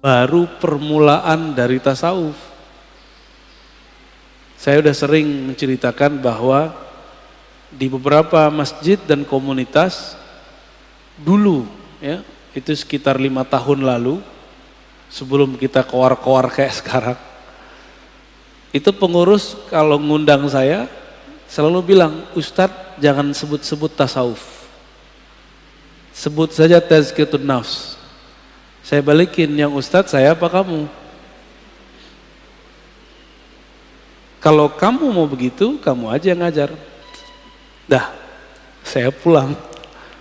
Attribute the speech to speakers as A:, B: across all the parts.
A: baru permulaan dari tasawuf. Saya udah sering menceritakan bahwa di beberapa masjid dan komunitas dulu, ya, itu sekitar 5 tahun lalu, sebelum kita koar-koar kayak sekarang, itu pengurus kalau ngundang saya selalu bilang, Ustadz jangan sebut-sebut tasawuf, sebut saja tazkiyatun nafs. Saya balikin, yang Ustadz saya apa kamu? Kalau kamu mau begitu, kamu aja yang ngajar. Dah, saya pulang.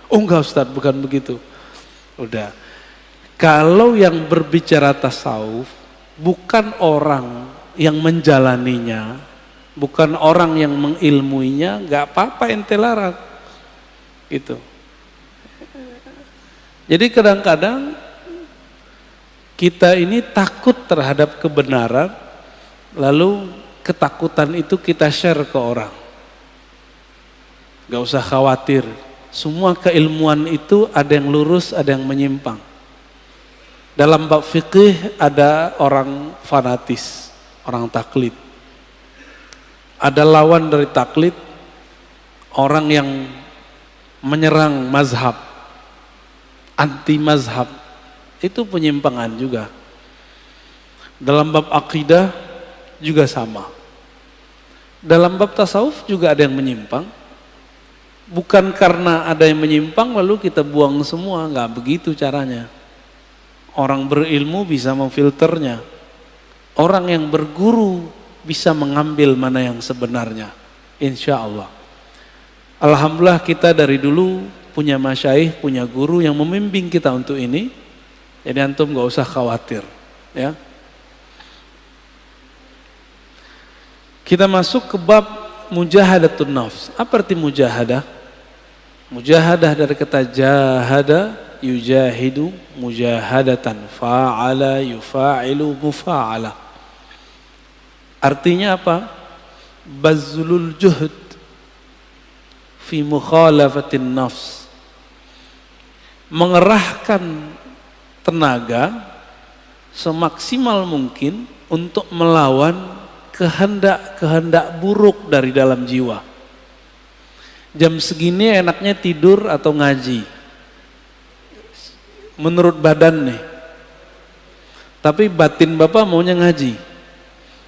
A: Oh enggak Ustadz, bukan begitu. Udah. Kalau yang berbicara tasawuf bukan orang yang menjalaninya, bukan orang yang mengilmuinya, nggak apa-apa ente larang. Gitu. Jadi kadang-kadang kita ini takut terhadap kebenaran, lalu ketakutan itu kita share ke orang. Gak usah khawatir, semua keilmuan itu ada yang lurus, ada yang menyimpang. Dalam bab fikih ada orang fanatis, orang taklid. Ada lawan dari taklid, orang yang menyerang mazhab, anti mazhab. Itu penyimpangan juga. Dalam bab akidah juga sama. Dalam bab tasawuf juga ada yang menyimpang. Bukan karena ada yang menyimpang lalu kita buang semua, nggak begitu caranya. Orang berilmu bisa memfilternya. Orang yang berguru bisa mengambil mana yang sebenarnya. Insya Allah. Alhamdulillah kita dari dulu punya masyaikh, punya guru yang membimbing kita untuk ini. Jadi antum nggak usah khawatir, ya. Kita masuk ke bab mujahadatun nafs. Apa arti mujahadah? Mujahadah dari kata jahada, yujahidu, mujahadatan, fa'ala, yufa'ilu, mufa'ala. Artinya apa? Bazlul juhud fi mukhalafatin nafs. Mengerahkan tenaga semaksimal mungkin untuk melawan kehendak-kehendak buruk dari dalam jiwa. Jam segini enaknya tidur atau ngaji menurut badan nih, tapi batin bapak maunya ngaji.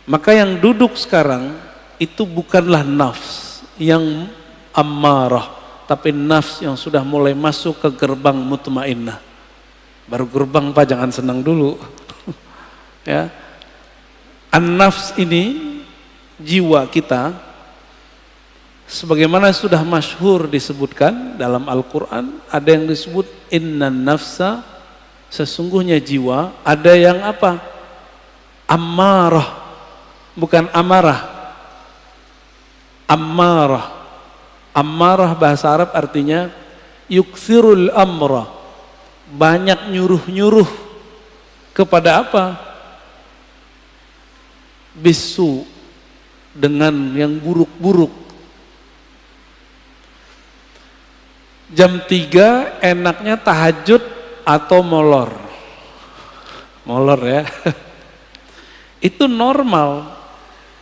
A: Maka yang duduk sekarang itu bukanlah nafs yang ammarah, tapi nafs yang sudah mulai masuk ke gerbang mutmainnah. Baru gerbang pak, jangan senang dulu. Ya, an-nafs ini jiwa kita, sebagaimana sudah masyhur disebutkan dalam Al-Quran, ada yang disebut innan nafsa, sesungguhnya jiwa, ada yang apa? Ammarah, bukan amarah. Ammarah, ammarah bahasa Arab artinya yukthirul amra, banyak nyuruh-nyuruh kepada apa? Bisu, dengan yang buruk-buruk. Jam 3 enaknya tahajud atau molor. Molor ya. Itu normal.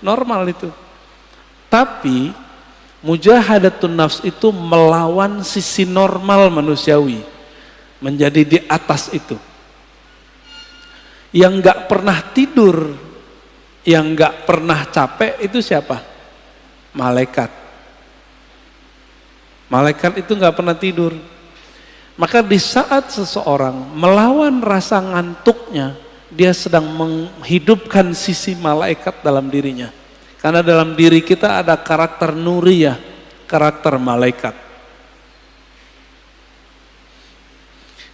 A: Normal itu. Tapi mujahadatun nafs itu melawan sisi normal manusiawi. Menjadi di atas itu. Yang gak pernah tidur, yang gak pernah capek itu siapa? Malaikat. Malaikat itu gak pernah tidur. Maka di saat seseorang melawan rasa ngantuknya, dia sedang menghidupkan sisi malaikat dalam dirinya. Karena dalam diri kita ada karakter nuriyah, karakter malaikat.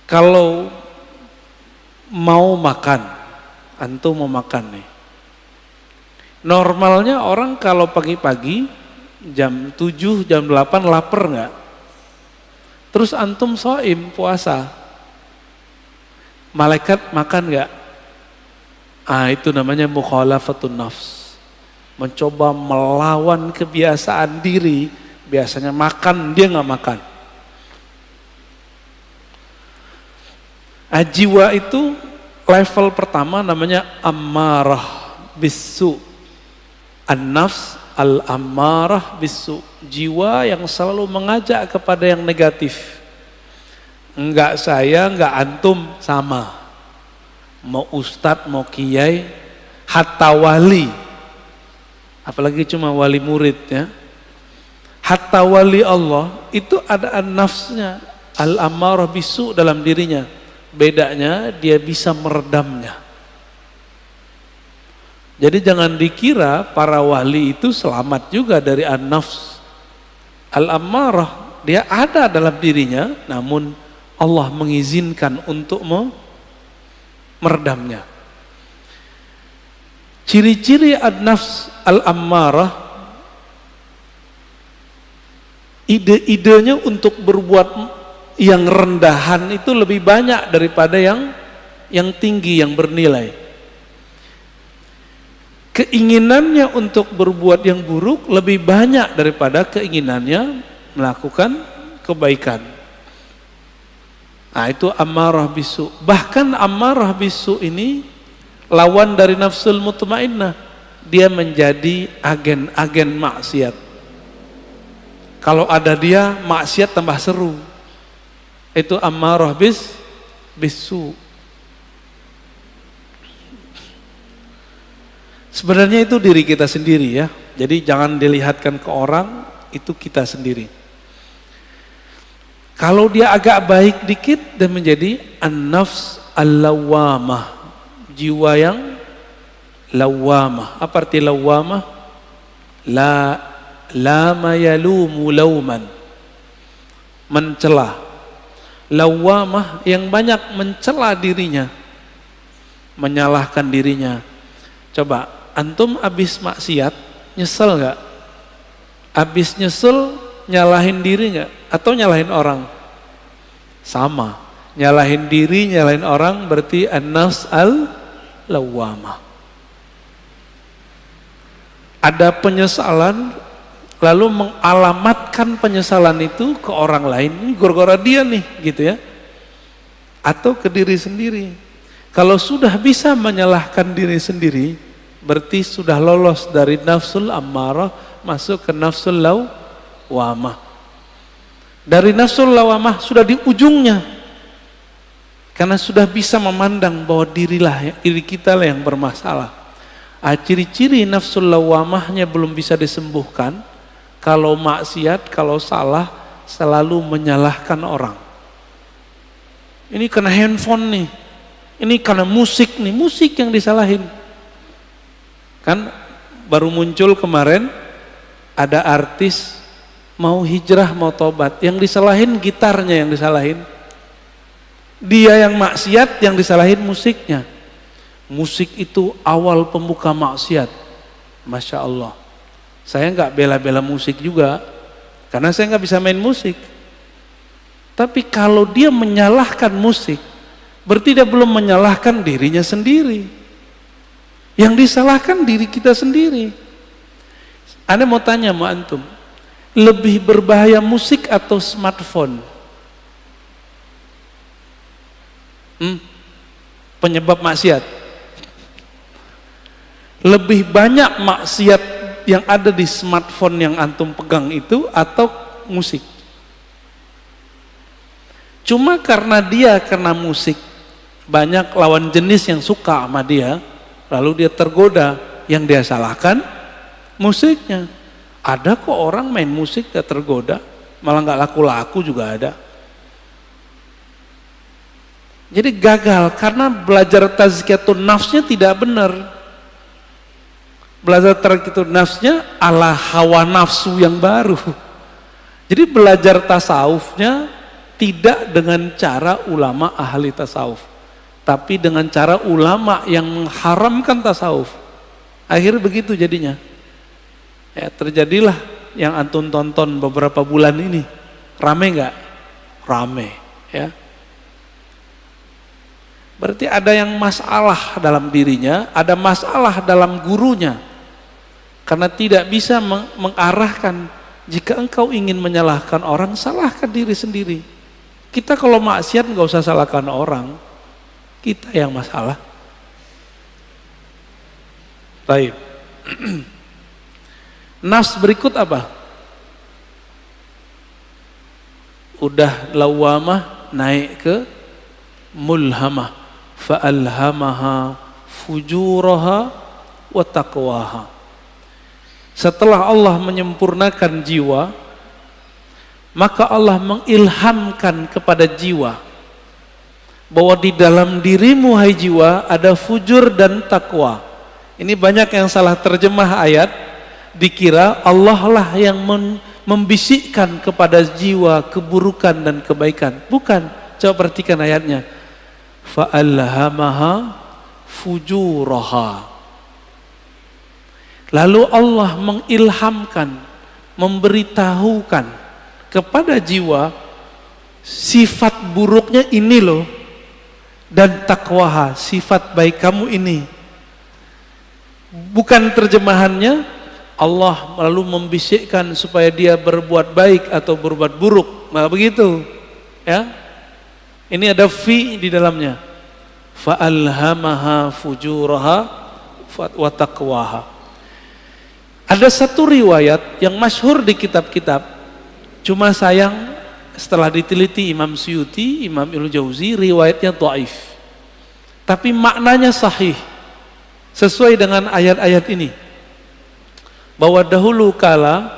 A: Kalau mau makan, antum mau makan nih. Normalnya orang kalau pagi-pagi jam 7, jam 8 lapar nggak? Terus antum shaim, puasa. Malaikat makan nggak? Ah, itu namanya mukhalafatun nafs. Mencoba melawan kebiasaan diri, biasanya makan, dia nggak makan. Jiwa itu level pertama namanya ammarah bisu. An-nafs al-ammarah bisu. Jiwa yang selalu mengajak kepada yang negatif. Enggak saya, enggak antum, sama. Mau ustadz, mau kiai, hatta wali. Apalagi cuma wali murid ya. Hatta wali Allah itu ada an-nafsnya al-ammarah bisu dalam dirinya. Bedanya dia bisa meredamnya. Jadi jangan dikira para wali itu selamat juga dari an-nafs al-ammarah. Dia ada dalam dirinya, namun Allah mengizinkan untuk meredamnya. Ciri-ciri an-nafs al-ammarah, ide-idenya untuk berbuat yang rendahan itu lebih banyak daripada yang tinggi, yang bernilai. Keinginannya untuk berbuat yang buruk lebih banyak daripada keinginannya melakukan kebaikan. Nah, itu ammarah bisu. Bahkan ammarah bisu ini lawan dari nafsul mutmainnah. Dia menjadi agen-agen maksiat. Kalau ada dia, maksiat tambah seru. Itu ammarah bisu. Sebenarnya itu diri kita sendiri ya. Jadi jangan dilihatkan ke orang, itu kita sendiri. Kalau dia agak baik dikit, dia menjadi an-nafs al-lawwamah. Jiwa yang lawwamah. Apa arti lawwamah? Lama yalumu lauman. Mencela. Lawwamah yang banyak mencela dirinya. Menyalahkan dirinya. Coba. Antum abis maksiat, nyesel nggak? Abis nyesel, nyalahin diri nggak? Atau nyalahin orang? Sama, nyalahin diri, nyalahin orang berarti an-nafs al-lawwamah. Ada penyesalan, lalu mengalamatkan penyesalan itu ke orang lain. Ini gara-gara dia nih, gitu ya. Atau ke diri sendiri. Kalau sudah bisa menyalahkan diri sendiri, berarti sudah lolos dari nafsul ammarah masuk ke nafsul lawwamah. Dari nafsul lawwamah sudah di ujungnya. Karena sudah bisa memandang bahwa diri kita lah yang bermasalah. Ciri-ciri nafsul lawwamahnya belum bisa disembuhkan. Kalau maksiat, kalau salah, selalu menyalahkan orang. Ini kena handphone nih. Ini karena musik nih, musik yang disalahin. Kan baru muncul kemarin ada artis mau hijrah, mau tobat, yang disalahin gitarnya, yang disalahin dia, yang maksiat yang disalahin musiknya. Musik itu awal pembuka maksiat. Masya Allah, saya nggak bela-bela musik juga karena saya nggak bisa main musik, tapi kalau dia menyalahkan musik berarti dia belum menyalahkan dirinya sendiri. Yang disalahkan diri kita sendiri. Anda mau tanya sama antum, lebih berbahaya musik atau smartphone? Penyebab maksiat. Lebih banyak maksiat yang ada di smartphone yang antum pegang itu atau musik? Cuma karena dia kena musik, banyak lawan jenis yang suka sama dia, lalu dia tergoda, yang dia salahkan musiknya. Ada kok orang main musik gak tergoda, malah gak laku-laku juga ada. Jadi gagal karena belajar tazkiyatun nafsnya tidak benar. Belajar tazkiyatun nafsnya ala hawa nafsu yang baru. Jadi belajar tasawufnya tidak dengan cara ulama ahli tasawuf, tapi dengan cara ulama yang mengharamkan tasawuf. Akhirnya begitu jadinya. Ya, terjadilah yang antum tonton beberapa bulan ini. Rame nggak? Rame. Ya. Berarti ada yang masalah dalam dirinya, ada masalah dalam gurunya. Karena tidak bisa mengarahkan. Jika engkau ingin menyalahkan orang, salahkan diri sendiri. Kita kalau maksiat nggak usah salahkan orang. Kita yang masalah. Baik. Nafs berikut apa? Udah lawamah naik ke mulhamah. Fa'alhamaha fujuraha wa taqwaha. Setelah Allah menyempurnakan jiwa, maka Allah mengilhamkan kepada jiwa bahwa di dalam dirimu hai jiwa ada fujur dan takwa. Ini banyak yang salah terjemah ayat, dikira Allah lah yang membisikkan kepada jiwa keburukan dan kebaikan. Bukan, coba perhatikan ayatnya. Fa'alhamaha fujuraha. Lalu Allah mengilhamkan, memberitahukan kepada jiwa sifat buruknya ini loh, dan takwaha, sifat baik kamu ini. Bukan terjemahannya Allah lalu membisikkan supaya dia berbuat baik atau berbuat buruk, nggak begitu ya. Ini ada fi di dalamnya. Fa'alhamaha fujuraha wa taqwaha. Ada satu riwayat yang masyhur di kitab-kitab, cuma sayang setelah diteliti Imam Suyuti, Imam Ibnu Jauzi, riwayatnya dhaif. Tapi maknanya sahih. Sesuai dengan ayat-ayat ini. Bahwa dahulu kala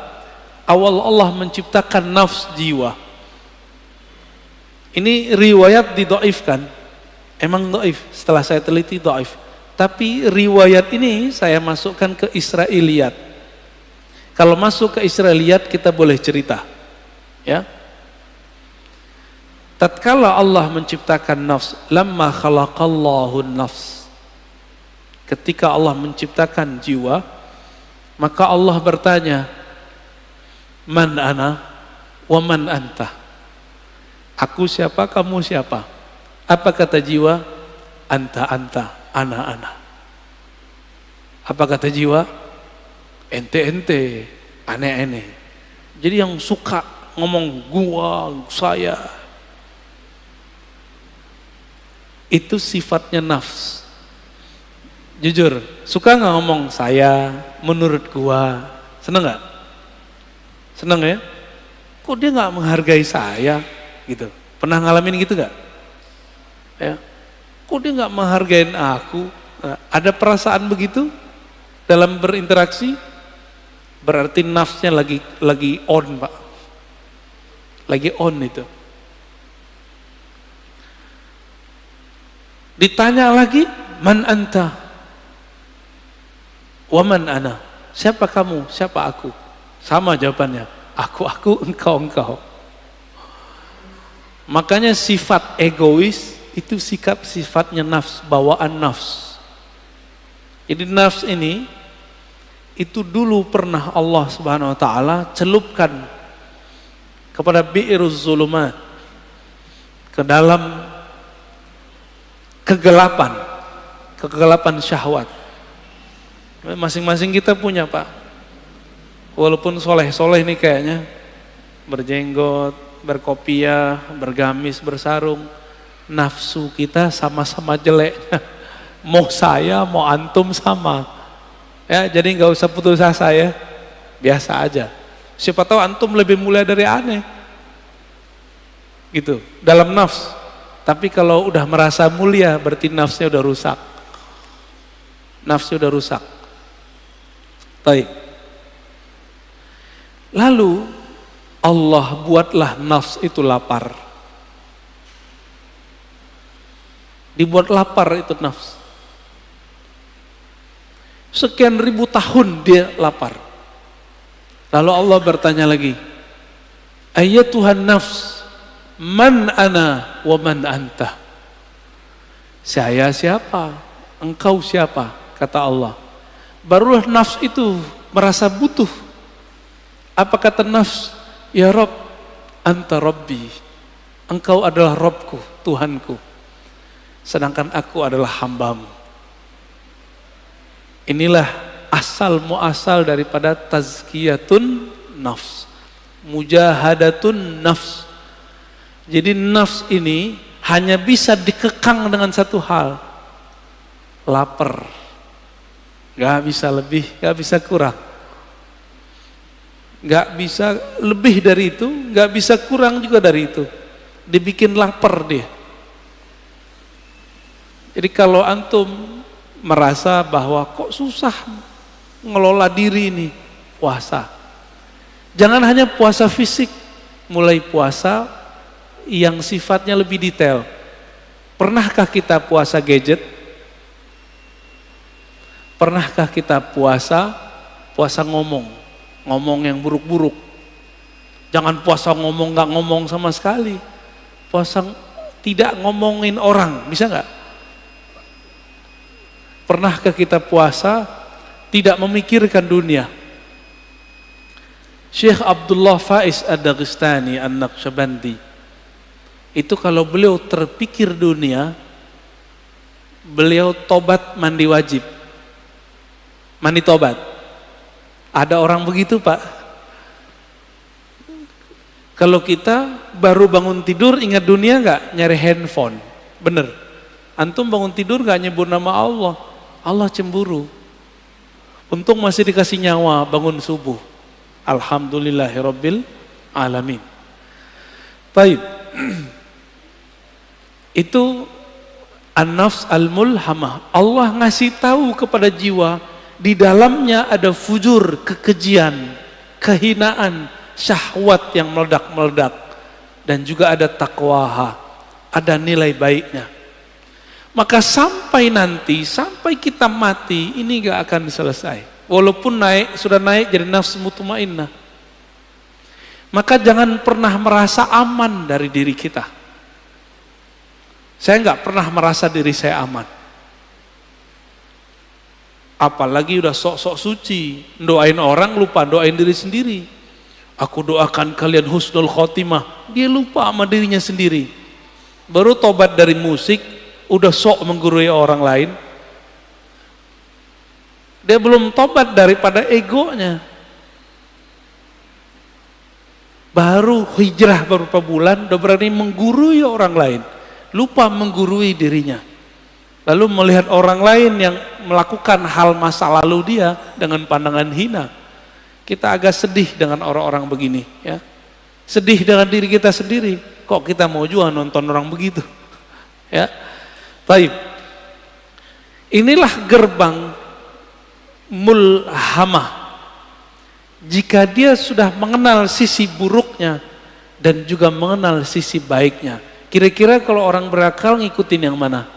A: awal Allah menciptakan nafs jiwa. Ini riwayat didhaifkan. Emang dhaif, setelah saya teliti dhaif. Tapi riwayat ini saya masukkan ke Israiliyat. Kalau masuk ke Israiliyat kita boleh cerita. Ya. Tatkala Allah menciptakan nafs, lamma khalaqallahu nafs. Ketika Allah menciptakan jiwa, maka Allah bertanya, man ana wa man anta. Aku siapa, kamu siapa? Apa kata jiwa? Anta, ana. Apa kata jiwa? Ente, aneh. Jadi yang suka ngomong gua, saya, itu sifatnya nafs. Jujur, suka nggak ngomong saya, menurut gua? Seneng nggak? Seneng ya? Kok dia nggak menghargai saya? Gitu. Pernah ngalamin gitu nggak? Ya. Kok dia nggak menghargain aku? Nah, ada perasaan begitu dalam berinteraksi? Berarti nafsnya lagi on, Pak. Lagi on itu. Ditanya lagi, man anta? Wa man ana? Siapa kamu? Siapa aku? Sama jawabannya. Aku, engkau. Makanya sifat egois itu sifatnya nafs, bawaan nafs. Jadi nafs ini itu dulu pernah Allah Subhanahu wa taala celupkan kepada bi'iruz zulumat, ke dalam kegelapan syahwat. Masing-masing kita punya, Pak. Walaupun soleh ini kayaknya, berjenggot, berkopiah, bergamis, bersarung, nafsu kita sama-sama jeleknya. Mau saya, mau antum sama. Ya, jadi nggak usah putus asa ya, biasa aja. Siapa tahu antum lebih mulia dari aneh, gitu. Dalam nafs. Tapi kalau udah merasa mulia, berarti nafsnya udah rusak. Nafsnya udah rusak. Baik. Lalu Allah buatlah nafs itu lapar. Dibuat lapar itu nafs. Sekian ribu tahun dia lapar. Lalu Allah bertanya lagi, Ayyatuhan nafs, man ana wa man anta? Saya siapa? Engkau siapa? Kata Allah. Barulah nafs itu merasa butuh. Apa kata nafs? Ya Rabb, anta Rabbi. Engkau adalah Rabbku, Tuhanku. Sedangkan aku adalah hambamu. Inilah asal muasal daripada tazkiyatun nafs. Mujahadatun nafs. Jadi nafs ini hanya bisa dikekang dengan satu hal, lapar. Gak bisa lebih, gak bisa kurang. Gak bisa lebih dari itu, gak bisa kurang juga dari itu. Dibikin lapar dia. Jadi kalau antum merasa bahwa kok susah ngelola diri ini, puasa. Jangan hanya puasa fisik, mulai puasa yang sifatnya lebih detail. Pernahkah kita puasa gadget? Pernahkah kita puasa ngomong yang buruk-buruk? Jangan puasa ngomong gak ngomong sama sekali. Puasa tidak ngomongin orang, bisa gak? Pernahkah kita puasa tidak memikirkan dunia? Syekh Abdullah Faiz Ad-Daghestani An-Naqsyabandi itu kalau beliau terpikir dunia, beliau tobat mandi wajib. Mandi tobat. Ada orang begitu, Pak? Kalau kita baru bangun tidur ingat dunia gak? Nyari handphone. Bener. Antum bangun tidur gak nyebut nama Allah? Allah cemburu. Untung masih dikasih nyawa bangun subuh. Alhamdulillahirabbil alamin. Baik. Itu an-nafs al-mulhamah. Allah ngasih tahu kepada jiwa di dalamnya ada fujur, kekejian, kehinaan, syahwat yang meledak-meledak, dan juga ada taqwaha, ada nilai baiknya. Maka sampai nanti, sampai kita mati, ini gak akan selesai. Walaupun sudah naik jadi nafsu mutmainnah. Maka jangan pernah merasa aman dari diri kita. Saya gak pernah merasa diri saya aman. Apalagi udah sok-sok suci, doain orang lupa doain diri sendiri. Aku doakan kalian husnul khotimah, dia lupa sama dirinya sendiri. Baru tobat dari musik, udah sok menggurui orang lain. Dia belum tobat daripada egonya. Baru hijrah beberapa bulan, udah berani menggurui orang lain. Lupa menggurui dirinya. Lalu melihat orang lain yang melakukan hal masa lalu dia dengan pandangan hina. Kita agak sedih dengan orang-orang begini, ya. Sedih dengan diri kita sendiri. Kok kita mau juga nonton orang begitu? Ya. Baik. Inilah gerbang mulhamah. Jika dia sudah mengenal sisi buruknya dan juga mengenal sisi baiknya. Kira-kira kalau orang berakal ngikutin yang mana?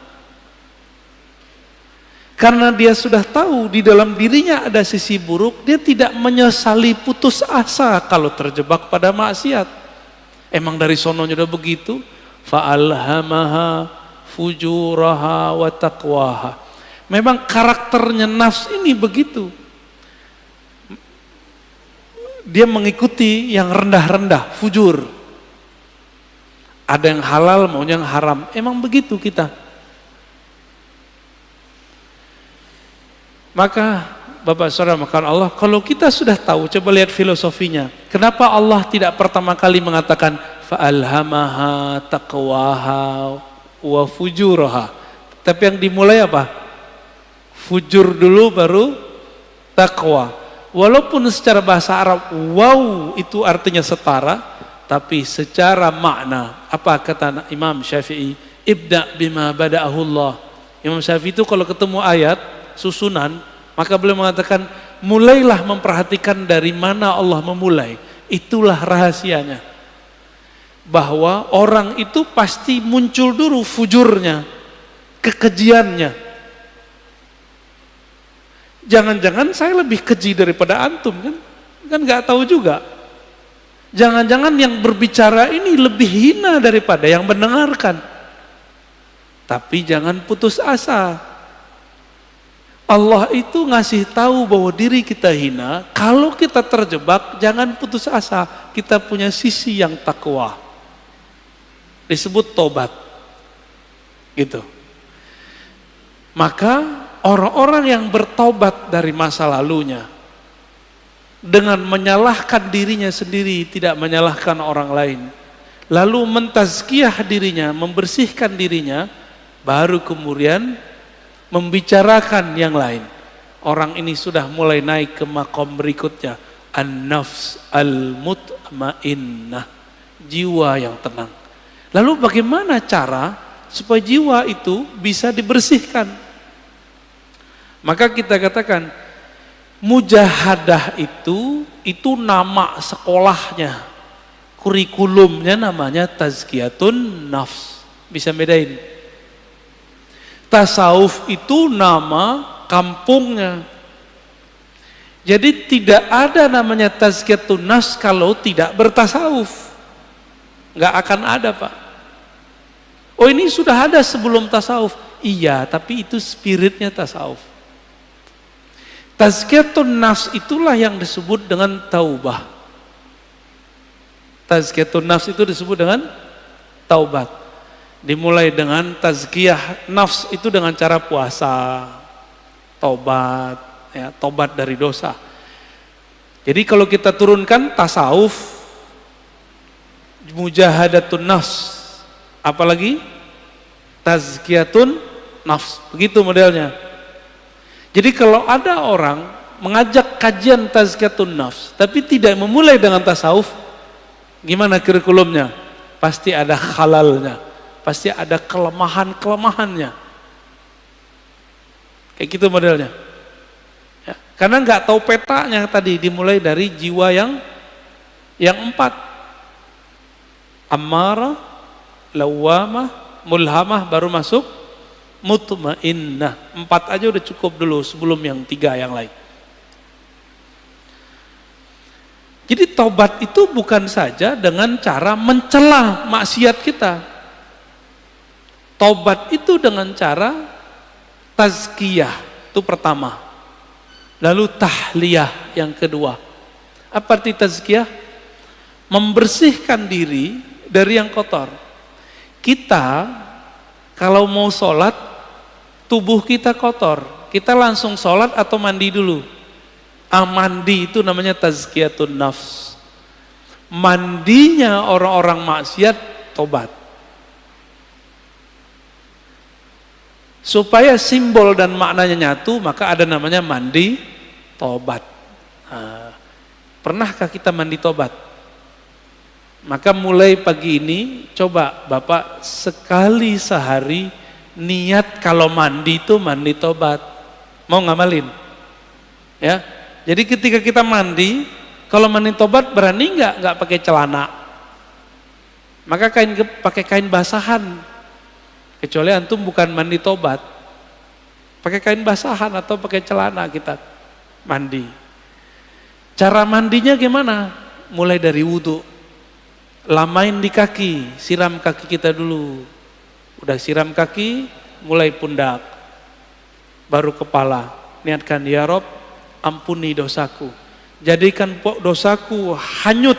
A: Karena dia sudah tahu di dalam dirinya ada sisi buruk, dia tidak menyesali putus asa kalau terjebak pada maksiat. Emang dari sononya udah begitu. Fa'alhamaha fujuraha wa taqwaha. Memang karakternya nafs ini begitu. Dia mengikuti yang rendah-rendah, fujur. Ada yang halal, maunya yang haram. Emang begitu kita. Maka Bapak Saudara makan Allah, kalau kita sudah tahu, coba lihat filosofinya. Kenapa Allah tidak pertama kali mengatakan fa'alhamaha taqwaha wa fujuraha? Tapi yang dimulai apa? Fujur dulu baru taqwa. Walaupun secara bahasa Arab wow itu artinya setara, tapi secara makna apa kata Imam Syafi'i? Ibda bima bada'ahu Allah. Imam Syafi'i itu kalau ketemu ayat susunan, maka beliau mengatakan mulailah memperhatikan dari mana Allah memulai. Itulah rahasianya, bahwa orang itu pasti muncul dulu fujurnya, kekejiannya. Jangan-jangan saya lebih keji daripada antum, kan nggak tahu juga. Jangan-jangan yang berbicara ini lebih hina daripada yang mendengarkan. Tapi jangan putus asa. Allah itu ngasih tahu bahwa diri kita hina. Kalau kita terjebak, jangan putus asa. Kita punya sisi yang takwa. Disebut tobat. Gitu. Maka orang-orang yang bertobat dari masa lalunya dengan menyalahkan dirinya sendiri, tidak menyalahkan orang lain, lalu mentazkiyah dirinya, membersihkan dirinya, baru kemudian membicarakan yang lain. Orang ini sudah mulai naik ke makom berikutnya, an-nafs al-mutmainnah, jiwa yang tenang. Lalu bagaimana cara supaya jiwa itu bisa dibersihkan? Maka kita katakan mujahadah itu nama sekolahnya, kurikulumnya namanya tazkiyatun nafs. Bisa bedain. Tasawuf itu nama kampungnya. Jadi tidak ada namanya tazkiyatun nafs kalau tidak bertasawuf. Nggak akan ada, Pak. Oh, ini sudah ada sebelum tasawuf. Iya, tapi itu spiritnya tasawuf. Tazkiyatun nafs itulah yang disebut dengan taubah. Tazkiyatun nafs itu disebut dengan taubat. Dimulai dengan tazkiyah nafs itu dengan cara puasa, taubat, ya, taubat dari dosa. Jadi kalau kita turunkan tasawuf, mujahadatun nafs, apalagi tazkiyatun nafs, begitu modelnya. Jadi kalau ada orang mengajak kajian tazkiyatun nafs tapi tidak memulai dengan tasawuf, gimana kurikulumnya? Pasti ada halalnya, pasti ada kelemahannya. Kayak gitu modelnya. Ya, karena nggak tahu petanya tadi, dimulai dari jiwa yang 4. Ammarah, lawamah, mulhamah, baru masuk mutmainnah. 4 aja udah cukup dulu sebelum yang 3 yang lain. Jadi taubat itu bukan saja dengan cara mencela maksiat kita. Taubat itu dengan cara tazkiyah, itu pertama. Lalu tahliyah yang kedua. Apa arti tazkiyah? Membersihkan diri dari yang kotor. Kita kalau mau sholat, tubuh kita kotor, kita langsung sholat atau mandi dulu? Mandi itu namanya tazkiyatun nafs. Mandinya orang-orang maksiat, tobat. Supaya simbol dan maknanya nyatu, maka ada namanya mandi tobat. Nah, pernahkah kita mandi tobat? Maka mulai pagi ini, coba Bapak sekali sehari niat kalau mandi itu mandi tobat. Mau ngamalin? Ya. Jadi ketika kita mandi, kalau mandi tobat berani nggak pakai celana? Maka pakai kain basahan. Kecuali antum bukan mandi tobat, pakai kain basahan atau pakai celana kita mandi. Cara mandinya gimana? Mulai dari wudu, lamain di kaki, siram kaki kita dulu. Udah siram kaki, mulai pundak, baru kepala. Niatkan, ya Rob, ampuni dosaku. Jadikan dosaku hanyut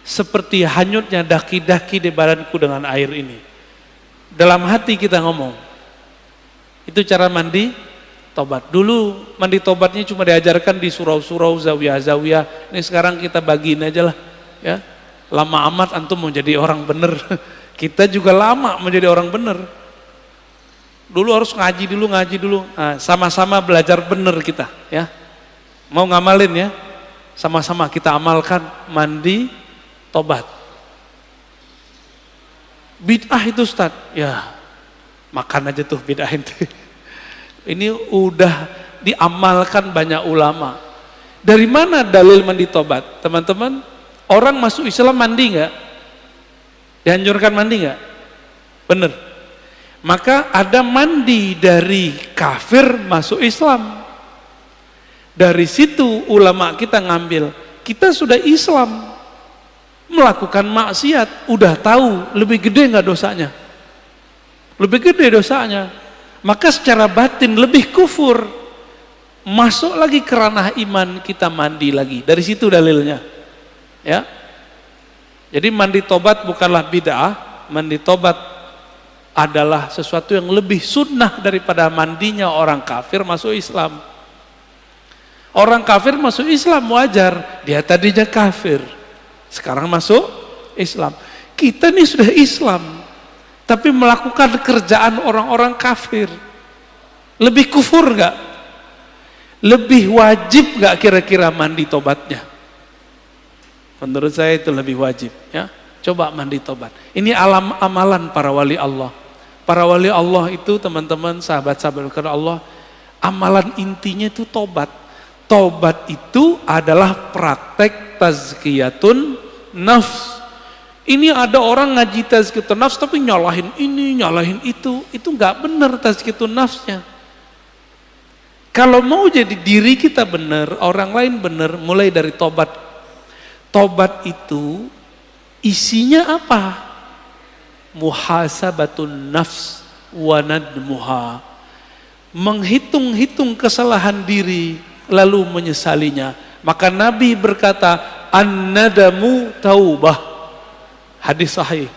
A: seperti hanyutnya daki-daki di badanku dengan air ini. Dalam hati kita ngomong. Itu cara mandi tobat. Dulu mandi tobatnya cuma diajarkan di surau-surau, zawiyah-zawiyah. Ini sekarang kita bagiin aja lah, ya. Lama amat antum mau jadi orang bener. Kita juga lama menjadi orang bener. Dulu harus ngaji dulu. Nah, sama-sama belajar bener kita, ya. Mau ngamalin ya? Sama-sama kita amalkan mandi tobat. Bid'ah itu Ustaz, ya makan aja tuh bid'ah itu. Ini udah diamalkan banyak ulama. Dari mana dalil mandi tobat? Teman-teman, orang masuk Islam mandi nggak? Dianjurkan mandi nggak? Bener. Maka ada mandi dari kafir masuk Islam. Dari situ ulama kita ngambil, kita sudah Islam, melakukan maksiat, udah tahu lebih gede nggak dosanya? Lebih gede dosanya. Maka secara batin lebih kufur. Masuk lagi ke ranah iman, kita mandi lagi. Dari situ dalilnya. Ya. Jadi mandi tobat bukanlah bid'ah, mandi tobat adalah sesuatu yang lebih sunnah daripada mandinya orang kafir masuk Islam. Orang kafir masuk Islam wajar, dia tadinya kafir, sekarang masuk Islam. Kita ini sudah Islam, tapi melakukan kerjaan orang-orang kafir. Lebih kufur nggak? Lebih wajib nggak kira-kira mandi tobatnya? Menurut saya itu lebih wajib, ya. Coba mandi tobat. Ini amalan para wali Allah. Para wali Allah itu teman-teman, sahabat-sahabat karena Allah, amalan intinya itu tobat. Tobat itu adalah praktek tazkiyatun nafs. Ini ada orang ngaji tazkiyatun nafs tapi nyalahin ini, nyalahin itu nggak benar tazkiyatun nafsnya. Kalau mau jadi diri kita benar, orang lain benar, mulai dari tobat. Tobat itu isinya apa? Muhasabatun nafs wa nadmuha. Menghitung-hitung kesalahan diri lalu menyesalinya. Maka Nabi berkata, an-nadamu taubah. Hadis sahih.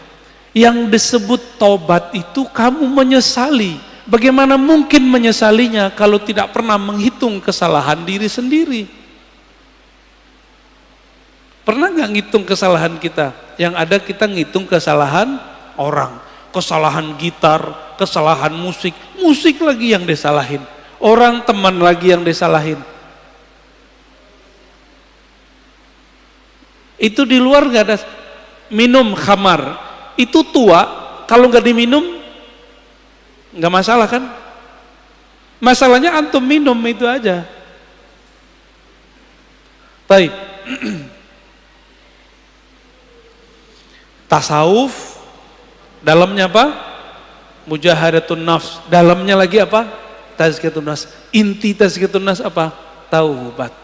A: Yang disebut tobat itu kamu menyesali. Bagaimana mungkin menyesalinya kalau tidak pernah menghitung kesalahan diri sendiri? Pernah nggak ngitung kesalahan kita? Yang ada kita ngitung kesalahan orang, kesalahan gitar, kesalahan musik, musik lagi yang disalahin, orang teman lagi yang disalahin. Itu di luar nggak ada. Minum khamar, itu tua, kalau nggak diminum nggak masalah kan? Masalahnya antum minum itu aja. Baik. Tasawuf dalamnya apa? Mujahadatun nafs. Dalamnya lagi apa? Tazkiyatun nafs. Inti tazkiyatun nafs apa? Taubat.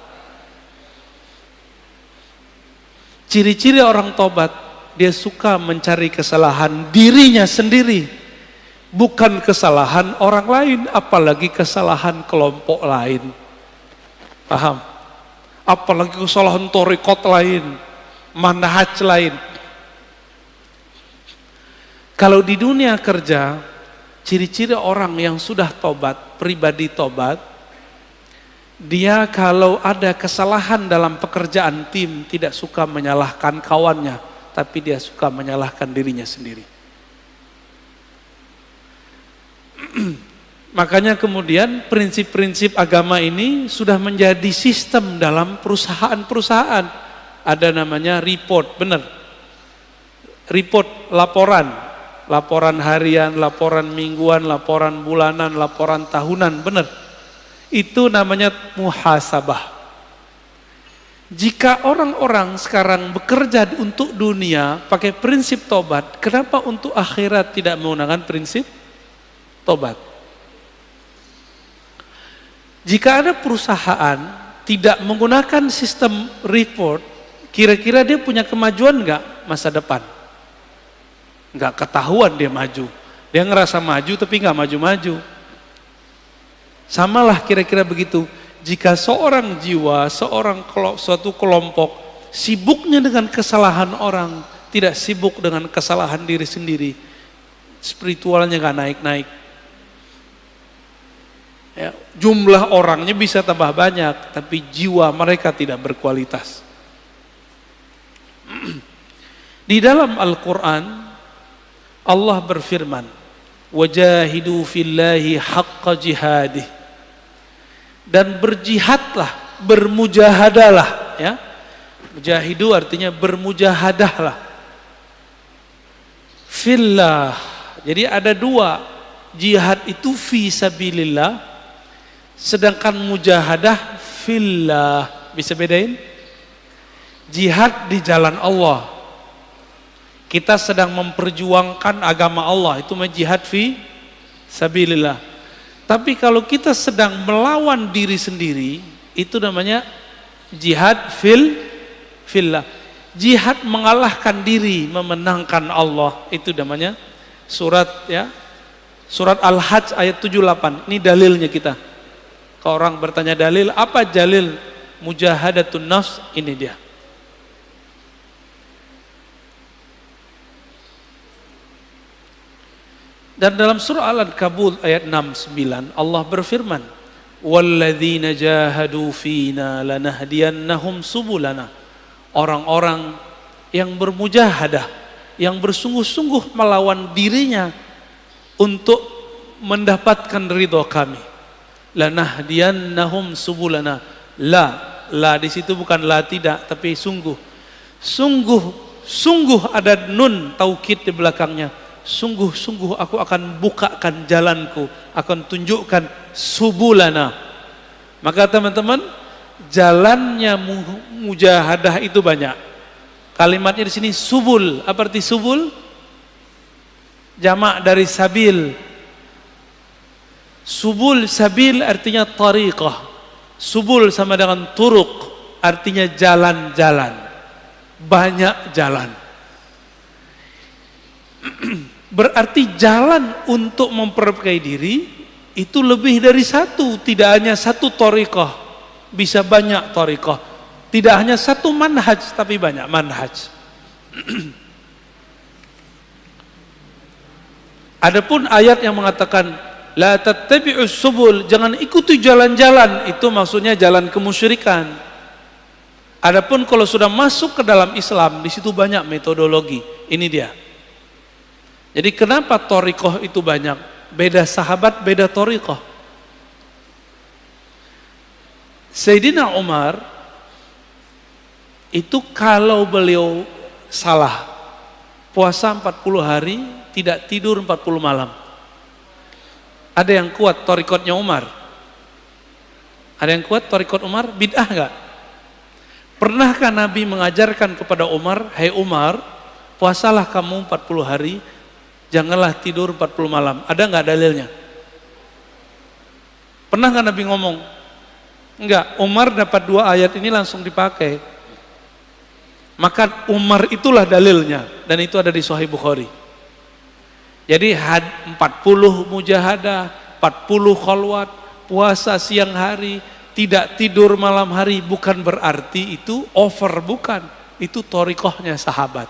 A: Ciri-ciri orang tobat, dia suka mencari kesalahan dirinya sendiri, bukan kesalahan orang lain, apalagi kesalahan kelompok lain. Paham? Apalagi kesalahan thariqat lain, manhaj lain. Kalau di dunia kerja, ciri-ciri orang yang sudah tobat, pribadi tobat, dia kalau ada kesalahan dalam pekerjaan tim, tidak suka menyalahkan kawannya, tapi dia suka menyalahkan dirinya sendiri. Makanya kemudian prinsip-prinsip agama ini sudah menjadi sistem dalam perusahaan-perusahaan. Ada namanya report, benar. Report, laporan. Laporan harian, laporan mingguan, laporan bulanan, laporan tahunan, benar. Itu namanya muhasabah. Jika orang-orang sekarang bekerja untuk dunia pakai prinsip tobat, kenapa untuk akhirat tidak menggunakan prinsip tobat? Jika ada perusahaan tidak menggunakan sistem report, kira-kira dia punya kemajuan nggak masa depan? Nggak ketahuan dia maju. Dia ngerasa maju tapi nggak maju-maju. Samalah kira-kira begitu. Jika seorang jiwa, suatu kelompok sibuknya dengan kesalahan orang, tidak sibuk dengan kesalahan diri sendiri, spiritualnya nggak naik-naik. Ya, jumlah orangnya bisa tambah banyak, tapi jiwa mereka tidak berkualitas. Di dalam Al-Quran, Allah berfirman, wajahidu fillahi haqqa jihadih, dan berjihadlah, bermujahadalah, ya. Mujahidu artinya bermujahadahlah. Fillah. Jadi ada dua, jihad itu fi sabilillah, sedangkan mujahadah fillah. Bisa bedain? Jihad di jalan Allah. Kita sedang memperjuangkan agama Allah, itu jihad fi sabilillah. Tapi kalau kita sedang melawan diri sendiri, itu namanya jihad fillah. Jihad mengalahkan diri, memenangkan Allah, itu namanya surat, ya. Surat Al-Hajj ayat 78. Ini dalilnya kita. Kalau orang bertanya dalil, apa dalil mujahadatun nafs? Ini dia. Dan dalam surah Al-Ankabut ayat 69 Allah berfirman, walladzina jahadu fina lanahdiyannahum subulana. Orang-orang yang bermujahadah, yang bersungguh-sungguh melawan dirinya untuk mendapatkan ridho kami. Lanahdiyannahum subulana. La di situ bukan la tidak, tapi sungguh. Sungguh ada nun taukid di belakangnya. Sungguh aku akan bukakan jalanku, akan tunjukkan subulana. Maka teman-teman, jalannya mujahadah itu banyak. Kalimatnya di sini subul. Apa arti subul? Jamak dari sabil. Subul, sabil artinya tariqah. Subul sama dengan turuk, artinya jalan-jalan. Banyak jalan. Berarti jalan untuk memperbaiki diri itu lebih dari satu, tidak hanya satu tariqah, bisa banyak tariqah. Tidak hanya satu manhaj, tapi banyak manhaj. Adapun ayat yang mengatakan la tattabi'us subul, jangan ikuti jalan-jalan, itu maksudnya jalan kemusyrikan. Adapun kalau sudah masuk ke dalam Islam, di situ banyak metodologi. Ini dia. Jadi kenapa thariqah itu banyak? Beda sahabat, beda thariqah. Sayyidina Umar itu kalau beliau salah puasa 40 hari, tidak tidur 40 malam. Ada yang kuat thariqatnya Umar? Ada yang kuat thariqat Umar? Bid'ah enggak? Pernahkah Nabi mengajarkan kepada Umar, "Hai Umar, puasalah kamu 40 hari, janganlah tidur 40 malam." Ada enggak dalilnya? Pernah enggak Nabi ngomong? Enggak. Umar dapat 2 ayat ini langsung dipakai. Maka Umar itulah dalilnya, dan itu ada di Sahih Bukhari. Jadi 40 mujahadah, 40 khalwat, puasa siang hari, tidak tidur malam hari, bukan berarti itu over, bukan. Itu thariqahnya sahabat.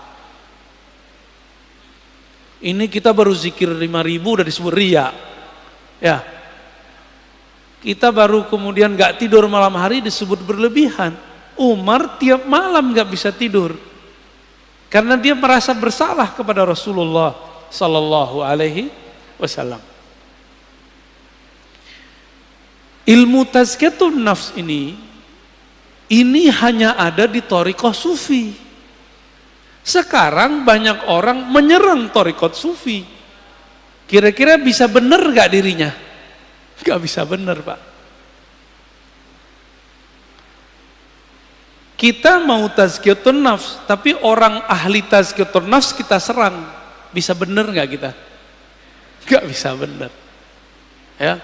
A: Ini kita baru zikir 5.000 udah disebut riya. Ya. Kita baru kemudian gak tidur malam hari disebut berlebihan. Umar tiap malam gak bisa tidur. Karena dia merasa bersalah kepada Rasulullah sallallahu alaihi wasallam. Ilmu tazkiyatun nafs ini hanya ada di thariqah sufi. Sekarang banyak orang menyerang thariqat sufi. Kira-kira bisa benar gak dirinya? Gak bisa benar, Pak. Kita mau tazkiyatun nafs, tapi orang ahli tazkiyatun nafs kita serang. Bisa benar gak kita? Gak bisa benar. Ya.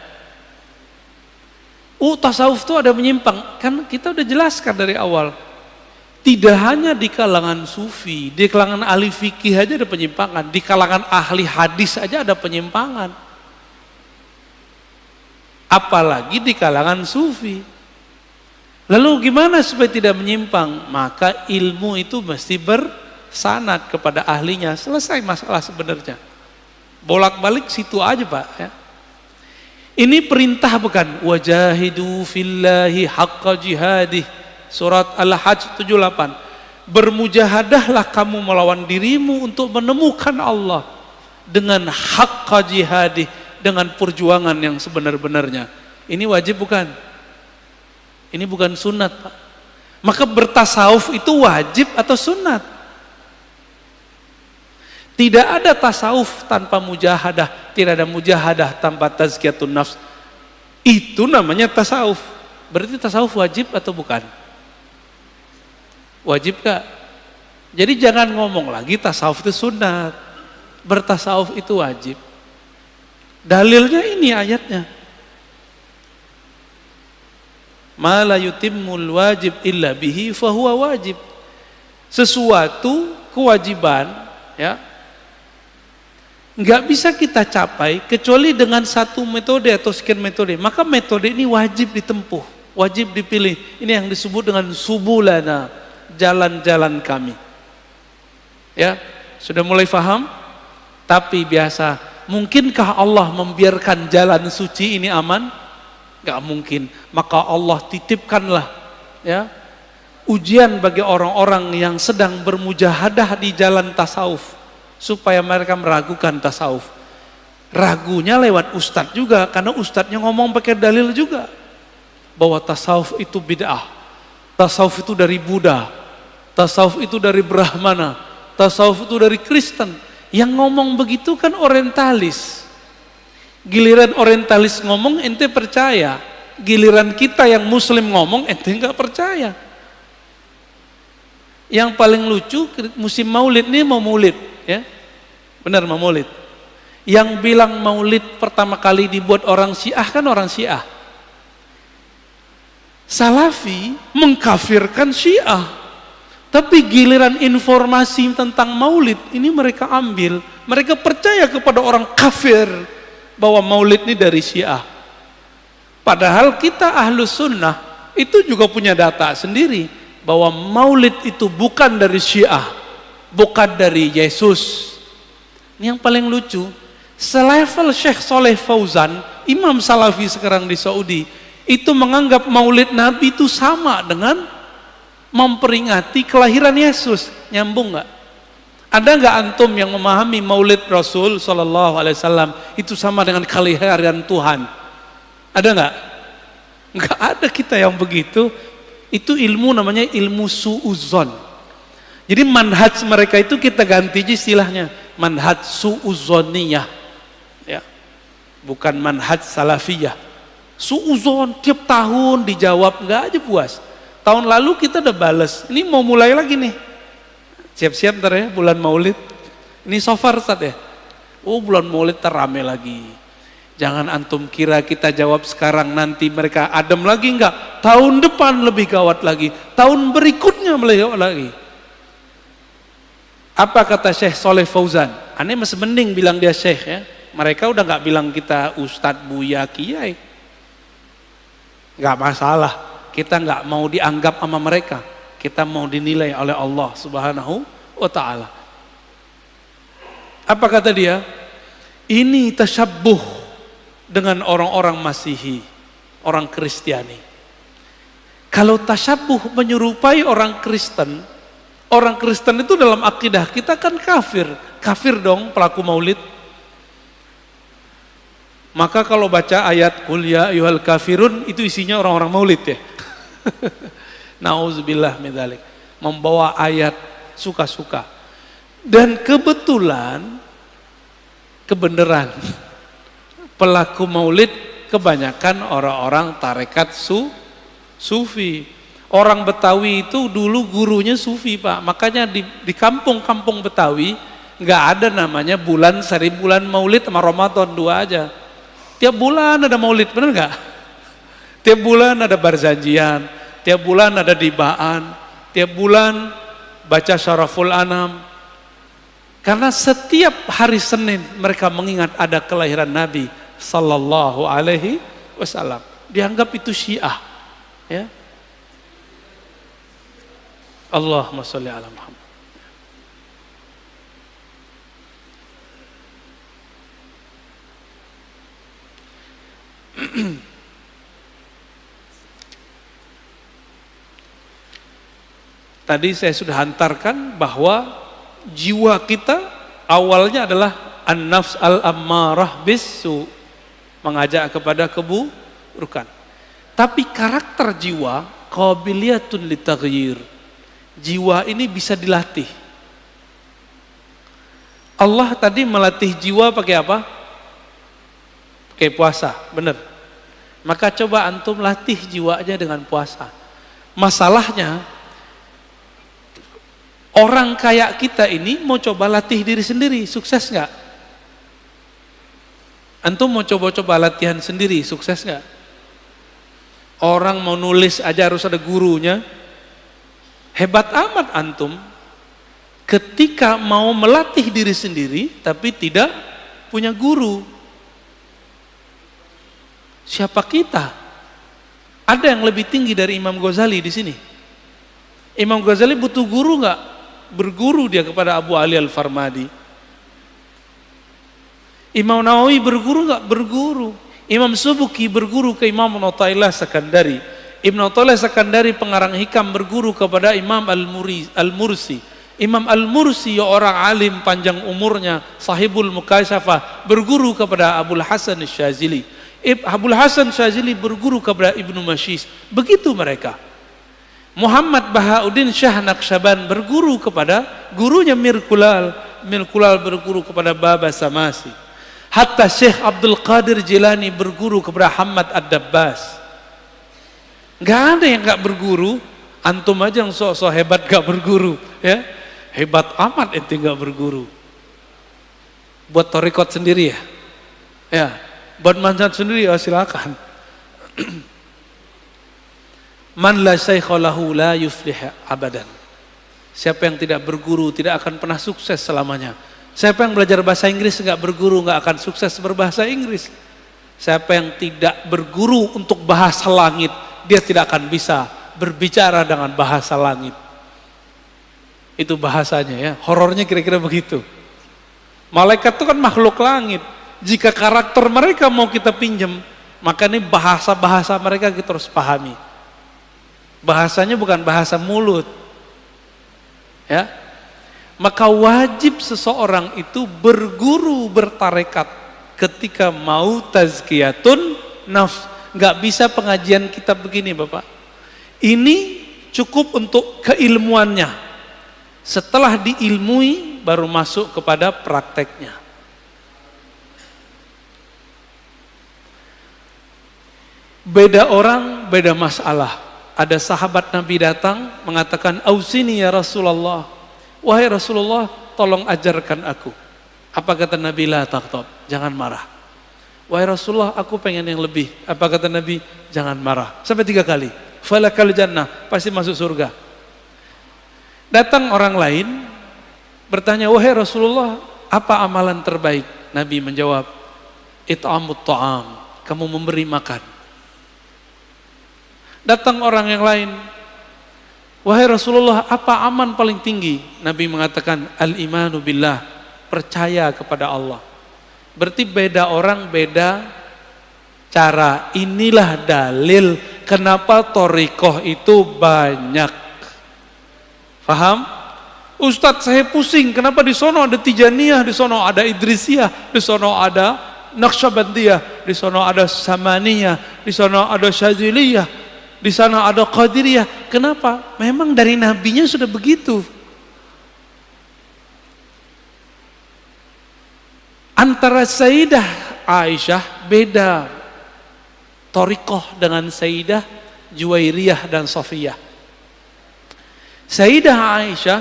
A: Tasawuf itu ada menyimpang. Kan kita udah jelaskan dari awal. Tidak hanya di kalangan sufi, di kalangan ahli fikih aja ada penyimpangan, di kalangan ahli hadis aja ada penyimpangan. Apalagi di kalangan sufi. Lalu gimana supaya tidak menyimpang? Maka ilmu itu mesti bersanad kepada ahlinya. Selesai masalah sebenarnya. Bolak-balik situ aja, Pak, ya. Ini perintah bukan? Wajahidu fillahi haqqa jihadih. Surat Al-Hajj 78. Bermujahadahlah kamu melawan dirimu untuk menemukan Allah dengan haqqa jihadih, dengan perjuangan yang sebenar-benarnya. Ini wajib bukan? Ini bukan sunat, Pak. Maka bertasawuf itu wajib atau sunat? Tidak ada tasawuf tanpa mujahadah, tidak ada mujahadah tanpa tazkiyatun nafs. Itu namanya tasawuf. Berarti tasawuf wajib atau bukan? Wajib gak? Jadi jangan ngomong lagi tasawuf itu sunat. Bertasawuf itu wajib. Dalilnya ini ayatnya. Ma la yutimmul wajib illa bihi fahuwa wajib. Sesuatu kewajiban, ya, nggak bisa kita capai kecuali dengan satu metode atau sekian metode. Maka metode ini wajib ditempuh, wajib dipilih. Ini yang disebut dengan subulana, jalan-jalan kami. Ya, sudah mulai paham? Tapi biasa, mungkinkah Allah membiarkan jalan suci ini aman? Gak mungkin. Maka Allah titipkanlah, ya, ujian bagi orang-orang yang sedang bermujahadah di jalan tasawuf. supaya mereka meragukan tasawuf. Ragunya lewat ustadz juga, karena ustadznya ngomong pakai dalil juga bahwa tasawuf itu bid'ah, tasawuf itu dari Buddha, tasawuf itu dari Brahmana, tasawuf itu dari Kristen. Yang ngomong begitu kan orientalis. Giliran orientalis ngomong ente percaya, giliran kita yang muslim ngomong ente nggak percaya. Yang paling lucu musim maulid nih, mau maulid ya, benar mau maulid. Yang bilang maulid pertama kali dibuat orang Syiah kan orang Syiah. Salafi mengkafirkan Syiah. Tapi giliran informasi tentang maulid ini mereka ambil. Mereka percaya kepada orang kafir bahwa maulid ini dari Syiah. Padahal kita Ahlus Sunnah itu juga punya data sendiri bahwa maulid itu bukan dari Syiah, bukan dari Yesus. Ini yang paling lucu. Selevel Syekh Saleh Fauzan, imam salafi sekarang di Saudi, itu menganggap maulid Nabi itu sama dengan memperingati kelahiran Yesus. Nyambung nggak? Ada nggak antum yang memahami maulid Rasul Sallallahu Alaihi Wasallam itu sama dengan kelahiran Tuhan? Ada nggak? Nggak ada kita yang begitu. Itu ilmu namanya ilmu su'uzon. Jadi manhaj mereka itu kita ganti istilahnya manhaj su'uzoniyah. Ya, bukan manhaj salafiyah. Su'uzon tiap tahun dijawab nggak aja puas. Tahun lalu kita udah bales, ini mau mulai lagi nih, siap-siap ntar ya bulan maulid. Ini so far Ustaz ya, oh bulan maulid terame lagi. Jangan antum kira kita jawab sekarang nanti mereka adem lagi, enggak. Tahun depan lebih gawat lagi, tahun berikutnya lebih gawat lagi. Apa kata Syekh Saleh Fauzan? Aneh masih mending bilang dia Syekh ya. Mereka udah nggak bilang kita Ustadz, Buya, Kiai. Nggak masalah. Kita nggak mau dianggap sama mereka. Kita mau dinilai oleh Allah Subhanahu wa Ta'ala. Apa kata dia? Ini tasyabbuh dengan orang-orang Masihi, orang Kristiani. Kalau tasyabbuh menyerupai orang Kristen itu dalam akidah kita kan kafir. Kafir dong pelaku maulid. Maka kalau baca ayat Qul ya ayyuhal kafirun itu isinya orang-orang maulid ya. Nauzubillah min dzalik. Membawa ayat suka-suka. Dan kebetulan kebenaran pelaku maulid kebanyakan orang-orang tarekat sufi. Orang Betawi itu dulu gurunya sufi Pak. Makanya di kampung-kampung Betawi nggak ada namanya bulan seri bulan maulid sama Ramadan dua aja. Tiap bulan ada maulid, bener nggak? Tiap bulan ada barzanjian, tiap bulan ada dibaan, tiap bulan baca Syaraful Anam. Karena setiap hari Senin mereka mengingat ada kelahiran Nabi Sallallahu Alaihi Wasallam. Dianggap itu Syiah, ya. Allahumma sholli ala Muhammad. Tadi saya sudah hantarkan bahwa jiwa kita awalnya adalah an-nafs al-ammarah bisu, mengajak kepada keburukan. Tapi karakter jiwa qabiliyatun litaghyir. Jiwa ini bisa dilatih. Allah tadi melatih jiwa pakai apa? Pakai puasa, benar. Maka coba antum latih jiwanya dengan puasa. Masalahnya orang kayak kita ini mau coba latih diri sendiri, sukses nggak? Antum mau coba-coba latihan sendiri, sukses nggak? Orang mau nulis aja harus ada gurunya. Hebat amat antum ketika mau melatih diri sendiri tapi tidak punya guru. Siapa kita? Ada yang lebih tinggi dari Imam Ghazali di sini? Imam Ghazali butuh guru nggak? Berguru dia kepada Abu Ali Al-Farmadi. Imam Nawawi berguru nggak? Berguru. Imam Subuki berguru ke Imam Athaillah Sakandari. Ibn Athaillah Sakandari pengarang hikam berguru kepada Imam Al-Mursi. Imam Al-Mursi, orang alim panjang umurnya, sahibul mukasyafah, berguru kepada Abul Hasan Syazili. Abul Hasan Syazili berguru kepada Ibnu Mashis. Begitu mereka. Muhammad Bahauddin Syah Naqsyaban berguru kepada gurunya Mir Kulal. Mir Kulal berguru kepada Baba Samasi. Hatta Syekh Abdul Qadir Jilani berguru kepada Hamad Ad-Dabbas. Gak ada yang gak berguru. Antum aja yang sok-sok hebat gak berguru, ya. Hebat amat ente gak berguru. Buat torikot sendiri ya. Ya, buat manjat sendiri ya silakan. Man la syaikha lahu la yuflih abadan. Siapa yang tidak berguru tidak akan pernah sukses selamanya. Siapa yang belajar bahasa Inggris gak berguru gak akan sukses berbahasa Inggris. Siapa yang tidak berguru untuk bahasa langit, dia tidak akan bisa berbicara dengan bahasa langit. Itu bahasanya ya, horornya kira-kira begitu. Malaikat itu kan makhluk langit. Jika karakter mereka mau kita pinjam, maka ini bahasa-bahasa mereka kita harus pahami. Bahasanya bukan bahasa mulut. Ya. Maka wajib seseorang itu berguru bertarekat ketika mau tazkiyatun nafs. Nggak bisa pengajian kitab begini Bapak. Ini cukup untuk keilmuannya. Setelah diilmui baru masuk kepada prakteknya. Beda orang, beda masalah. Ada sahabat Nabi datang mengatakan, "Ausini ya Rasulullah." Wahai Rasulullah, tolong ajarkan aku. Apa kata Nabi? La taghdab, jangan marah. Wahai Rasulullah, aku pengen yang lebih. Apa kata Nabi? Jangan marah. Sampai 3 kali. Falakal jannah, pasti masuk surga. Datang orang lain bertanya, wahai Rasulullah, apa amalan terbaik? Nabi menjawab, it'amut ta'am, kamu memberi makan. Datang orang yang lain, wahai Rasulullah, apa aman paling tinggi? Nabi mengatakan, al-imanu billah, percaya kepada Allah. Berarti beda orang, beda cara. Inilah dalil kenapa thariqah itu banyak. Faham? Ustadz saya pusing, kenapa di sono ada Tijaniyah, di sono ada Idrisiyah, di sono ada Naqsyabandiyah, di sono ada Samaniyah, di sono ada Syaziliyah, di sana ada Qadiriyah. Kenapa? Memang dari nabinya sudah begitu. Antara Sayyidah Aisyah beda thariqah dengan Sayyidah Juwairiyah dan Safiyah. Sayyidah Aisyah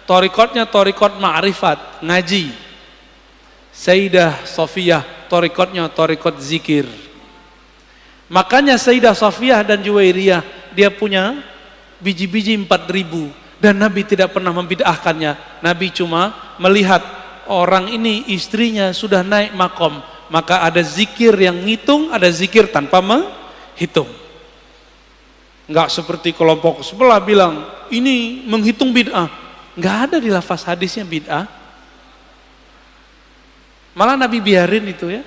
A: thariqatnya thariqat ma'rifat, ngaji. Sayyidah Safiyah thariqatnya thariqat zikir. Makanya Sayyidah Safiyah dan Juwairiyah dia punya biji-biji 4.000 dan Nabi tidak pernah membid'ahkannya. Nabi cuma melihat orang ini istrinya sudah naik makom, maka ada zikir yang ngitung, ada zikir tanpa menghitung. Enggak seperti kelompok sebelah bilang ini menghitung bid'ah. Enggak ada di lafaz hadisnya bid'ah. Malah Nabi biarin itu ya.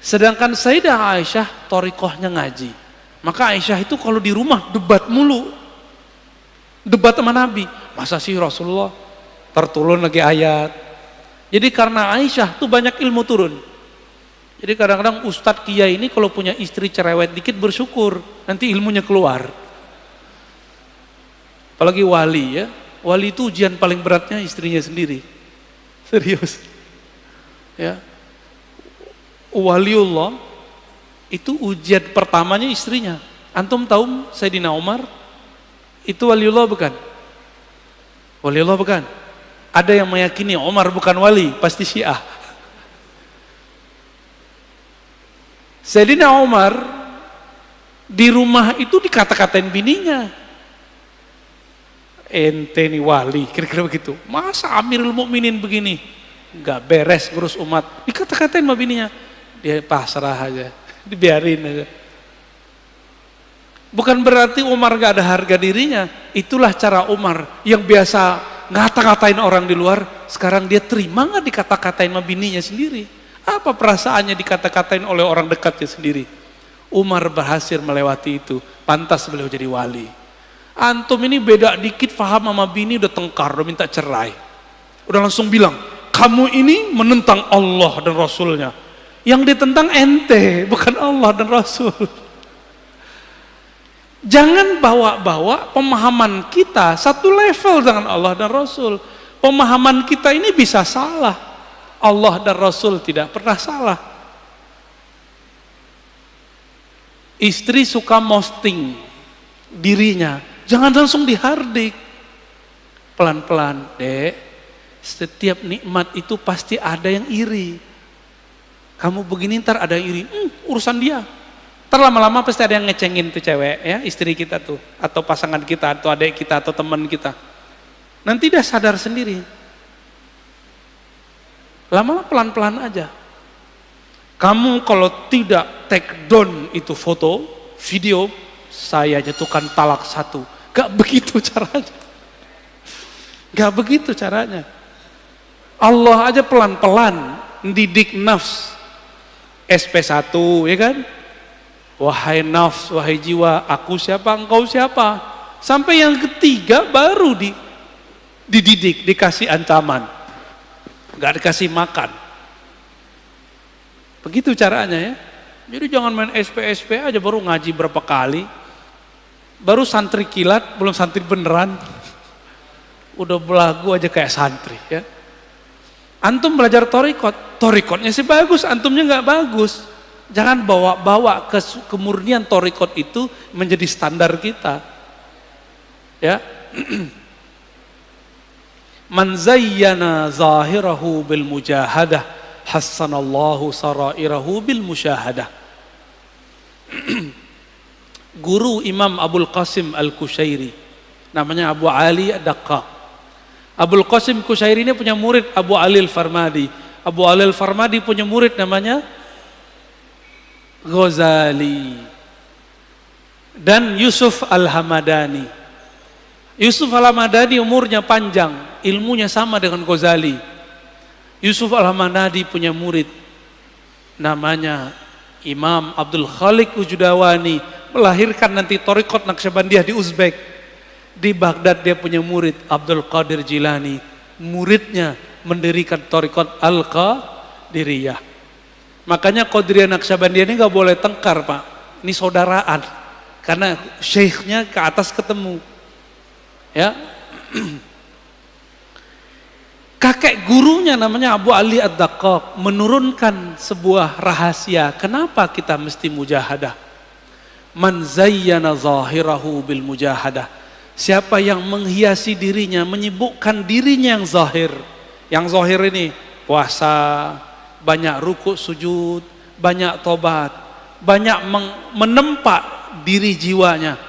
A: Sedangkan Sayyidah Aisyah thariqahnya ngaji. Maka Aisyah itu kalau di rumah debat mulu. Debat sama Nabi. Masa sih Rasulullah terturun lagi ayat. Jadi karena Aisyah tuh banyak ilmu turun. Jadi kadang-kadang Ustadz Kiai ini kalau punya istri cerewet dikit bersyukur, nanti ilmunya keluar. Apalagi wali ya, wali itu ujian paling beratnya istrinya sendiri. Serius. Ya. Waliullah itu ujian pertamanya istrinya. Antum tahu Sayyidina Umar itu waliullah bukan? Waliullah bukan? Ada yang meyakini Umar bukan wali, pasti Syiah. Sayyidina Umar di rumah itu dikata-katain bininya. Ente nih wali, kira-kira begitu. Masa Amirul Mukminin begini? Enggak beres ngurus umat. Dikata-katain sama bininya. Dia pasrah aja, dibiarin aja. Bukan berarti Umar gak ada harga dirinya. Itulah cara Umar yang biasa ngata-katain orang di luar. Sekarang dia terima gak dikata-katain sama bininya sendiri? Apa perasaannya dikata-katain oleh orang dekatnya sendiri? Umar berhasil melewati itu. Pantas beliau jadi wali. Antum ini beda dikit paham sama bini udah tengkar, udah minta cerai. Udah langsung bilang, kamu ini menentang Allah dan Rasulnya. Yang ditentang ente, bukan Allah dan Rasul. Jangan bawa-bawa pemahaman kita satu level dengan Allah dan Rasul. Pemahaman kita ini bisa salah. Allah dan Rasul tidak pernah salah. Istri suka posting dirinya, jangan langsung dihardik. Pelan-pelan, Dek. Setiap nikmat itu pasti ada yang iri. Kamu begini ntar ada yang iri, urusan dia. Ntar lama-lama pasti ada yang ngecengin tuh cewek, ya, istri kita tuh, atau pasangan kita, atau adik kita, atau teman kita. Nanti dia sadar sendiri. Lama-lama pelan-pelan aja. Kamu kalau tidak take down itu foto, video, saya jatuhkan talak 1. Gak begitu caranya. Gak begitu caranya. Allah aja pelan-pelan mendidik nafs. SP1, ya kan? Wahai nafs, wahai jiwa, aku siapa, engkau siapa? Sampai yang ketiga baru dididik, dikasih ancaman. Gak dikasih makan. Begitu caranya ya. Jadi jangan main SP aja baru ngaji berapa kali. Baru santri kilat, belum santri beneran. Udah belagu aja kayak santri ya. Antum belajar torikotnya sih bagus, antumnya nggak bagus. Jangan bawa-bawa kemurnian torikot itu menjadi standar kita. Ya. Man zayyana zahirahu bil mujahadah hassanallahu sarairahu bil musyahadah. Guru Imam Abul Qasim Al-Kushairi namanya Abu Ali Ad-Daqqaq. Abul Qasim Kushairi ini punya murid Abu Ali Al-Farmadi. Abu Ali Al-Farmadi punya murid namanya Ghazali dan Yusuf Al-Hamadani. Yusuf Al-Hamadani umurnya panjang, ilmunya sama dengan Ghazali. Yusuf Al-Hamadani punya murid namanya Imam Abdul Khaliq Ujudawani, melahirkan nanti Thariqat Naqsyabandiyah di Uzbek. Di Baghdad dia punya murid Abdul Qadir Jilani, muridnya mendirikan Thariqat Al-Qadiriyah. Makanya Qadiriyah Naqsyabandiyah ini gak boleh tengkar Pak, ini saudaraan, karena syekhnya ke atas ketemu. Ya, kakek gurunya namanya Abu Ali Ad-Daqqaq menurunkan sebuah rahasia. Kenapa kita mesti mujahadah? Man zayyana zahirahu bil mujahadah. Siapa yang menghiasi dirinya, menyibukkan dirinya yang zahir. Yang zahir ini puasa, banyak rukuk sujud, banyak tobat, banyak menempa diri jiwanya.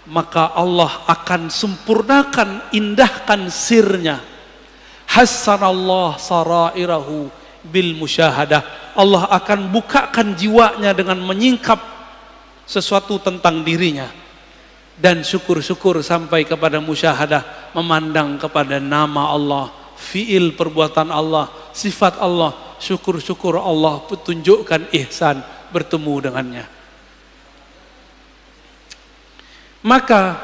A: Maka Allah akan sempurnakan, indahkan sirnya. Hassanallah sarairahu bil musyahadah. Allah akan bukakan jiwanya dengan menyingkap sesuatu tentang dirinya. Dan syukur-syukur sampai kepada musyahadah, memandang kepada nama Allah, fiil perbuatan Allah, sifat Allah. Syukur-syukur Allah tunjukkan ihsan bertemu dengannya. Maka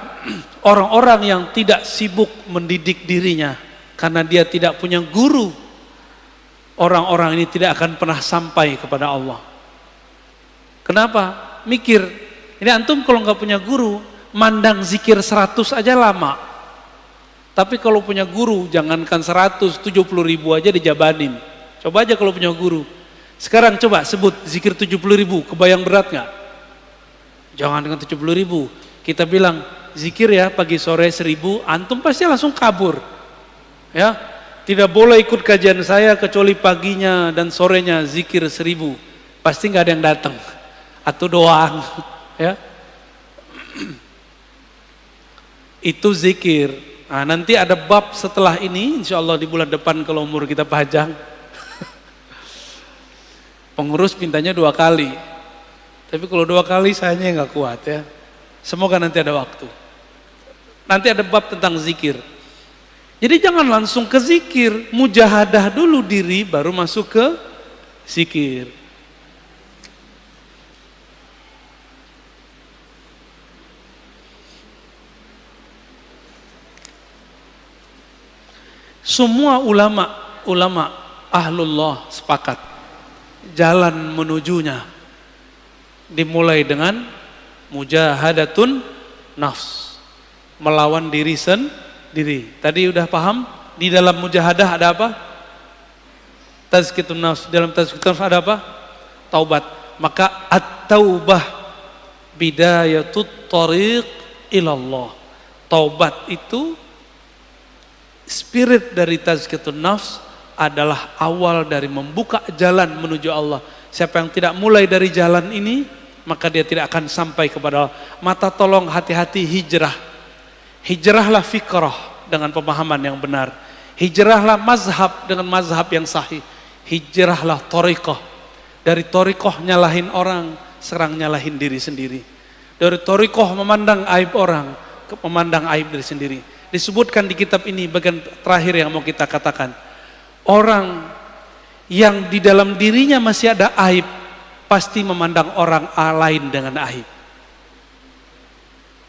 A: orang-orang yang tidak sibuk mendidik dirinya karena dia tidak punya guru, orang-orang ini tidak akan pernah sampai kepada Allah. Kenapa? Mikir, ini antum kalau nggak punya guru, mandang zikir 100 aja lama. Tapi kalau punya guru, jangankan 170.000 aja dijabanin. Coba aja kalau punya guru. Sekarang coba sebut zikir 70.000, kebayang berat nggak? Jangan dengan 70.000. Kita bilang zikir ya pagi sore 1000, antum pasti langsung kabur. Ya, tidak boleh ikut kajian saya kecuali paginya dan sorenya zikir 1000. Pasti nggak ada yang datang. Atau doang. Ya. Itu zikir. Nah, nanti ada bab setelah ini, insya Allah di bulan depan kalau umur kita panjang. Pengurus mintanya 2 kali. Tapi kalau 2 kali sayanya nggak kuat ya. Semoga nanti ada waktu. Nanti ada bab tentang zikir. Jadi jangan langsung ke zikir, mujahadah dulu diri baru masuk ke zikir. Semua ulama ahlullah sepakat jalan menujunya dimulai dengan mujahadatun nafs, melawan diri sendiri. Tadi udah paham di dalam mujahadah ada apa? Tazkiyatun nafs. Dalam tazkiyatun nafs ada apa? Taubat. Maka at-taubah bidayatut thariq ilallah. Taubat itu spirit dari tazkiyatun nafs, adalah awal dari membuka jalan menuju Allah. Siapa yang tidak mulai dari jalan ini, maka dia tidak akan sampai kepada Allah. Mata tolong hati-hati hijrah. Hijrahlah fikrah dengan pemahaman yang benar. Hijrahlah mazhab dengan mazhab yang sahih. Hijrahlah thariqah. Dari thariqah nyalahin orang, serang nyalahin diri sendiri. Dari thariqah memandang aib orang, memandang aib diri sendiri. Disebutkan di kitab ini bagian terakhir yang mau kita katakan. Orang yang di dalam dirinya masih ada aib, pasti memandang orang lain dengan aib.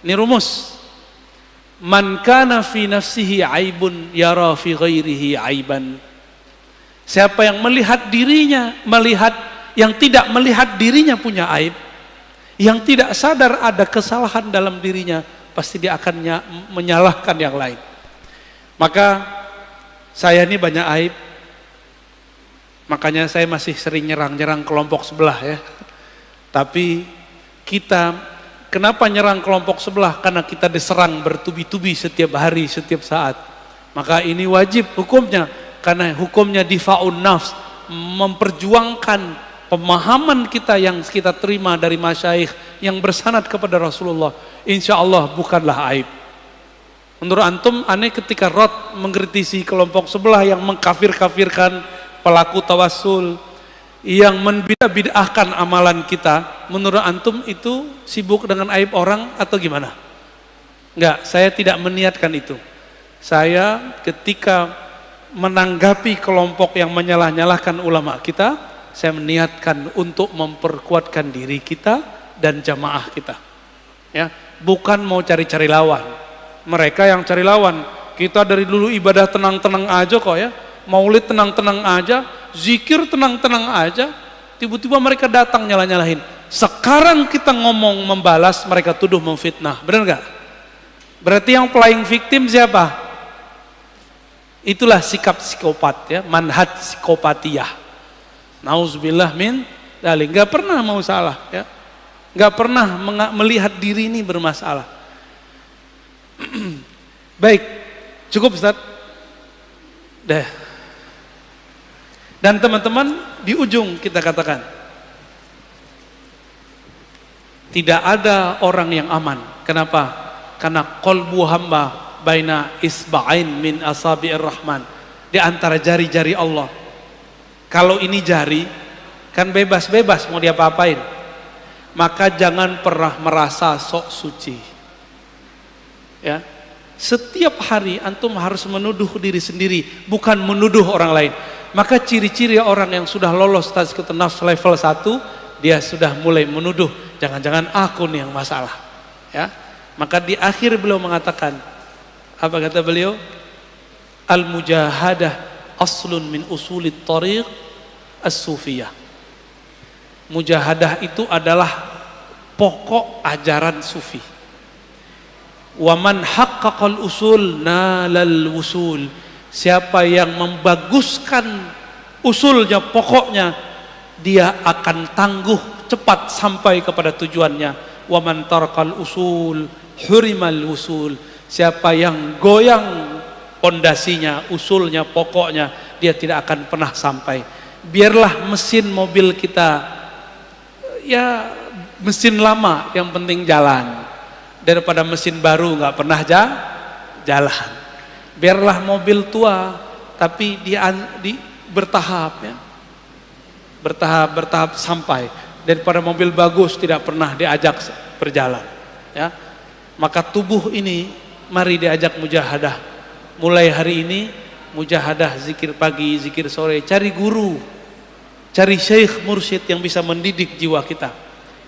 A: Ini rumus. Man kana fi nafsihi aibun yara fi ghairihi aiban. Siapa yang melihat dirinya, yang tidak melihat dirinya punya aib, yang tidak sadar ada kesalahan dalam dirinya, pasti dia akan menyalahkan yang lain. Maka saya ini banyak aib, makanya saya masih sering nyerang kelompok sebelah ya. Tapi kita kenapa nyerang kelompok sebelah? Karena kita diserang bertubi-tubi setiap hari, setiap saat. Maka ini wajib hukumnya, karena hukumnya difa'un nafs, memperjuangkan pemahaman kita yang kita terima dari masyayikh yang bersanad kepada Rasulullah. Insya Allah bukanlah aib. Menurut antum aneh ketika Rod mengkritisi kelompok sebelah yang mengkafir-kafirkan pelaku tawassul, yang membid'ahkan amalan kita, menurut antum itu sibuk dengan aib orang atau gimana? Enggak, saya tidak meniatkan itu. Saya ketika menanggapi kelompok yang menyalah-nyalahkan ulama kita, saya meniatkan untuk memperkuatkan diri kita dan jamaah kita. Ya, bukan mau cari-cari lawan. Mereka yang cari lawan. Kita dari dulu ibadah tenang-tenang aja kok ya. Maulid tenang-tenang aja, zikir tenang-tenang aja. Tiba-tiba mereka datang nyalah-nyalahin. Sekarang kita ngomong membalas, mereka tuduh memfitnah. Benar nggak? Berarti yang playing victim siapa? Itulah sikap psikopat ya, manhaj psikopatiyah. Nauzubillah min dzalik. Enggak pernah mau salah ya. Enggak pernah melihat diri ini bermasalah. Baik, cukup Ustaz. Dah. Dan teman-teman, di ujung kita katakan tidak ada orang yang aman. Kenapa? Karena qalbu hamba baina isba'ain min asabi'ir rahman, di antara jari-jari Allah. Kalau ini jari kan bebas-bebas mau diapa-apain. Maka jangan pernah merasa sok suci. Ya. Setiap hari antum harus menuduh diri sendiri, bukan menuduh orang lain. Maka ciri-ciri orang yang sudah lolos tazkiyatun nafs level 1, dia sudah mulai menuduh, jangan-jangan aku nih yang masalah. Ya. Maka di akhir beliau mengatakan, apa kata beliau? Al-mujahadah aslun min usulit thariq as-sufiyah. Mujahadah itu adalah pokok ajaran sufi. Wa man haqqaqal usul nalal wusul. Siapa yang membaguskan usulnya, pokoknya, dia akan tangguh cepat sampai kepada tujuannya. Wa man tarqal usul hurimal wusul. Siapa yang goyang pondasinya, usulnya, pokoknya, dia tidak akan pernah sampai. Biarlah mesin mobil kita ya mesin lama, yang penting jalan, daripada mesin baru nggak pernah jalan. Biarlah mobil tua tapi dia bertahap ya, bertahap sampai, daripada mobil bagus tidak pernah diajak berjalan ya. Maka tubuh ini mari diajak mujahadah. Mulai hari ini mujahadah, zikir pagi, zikir sore, cari guru, cari syekh mursyid yang bisa mendidik jiwa kita,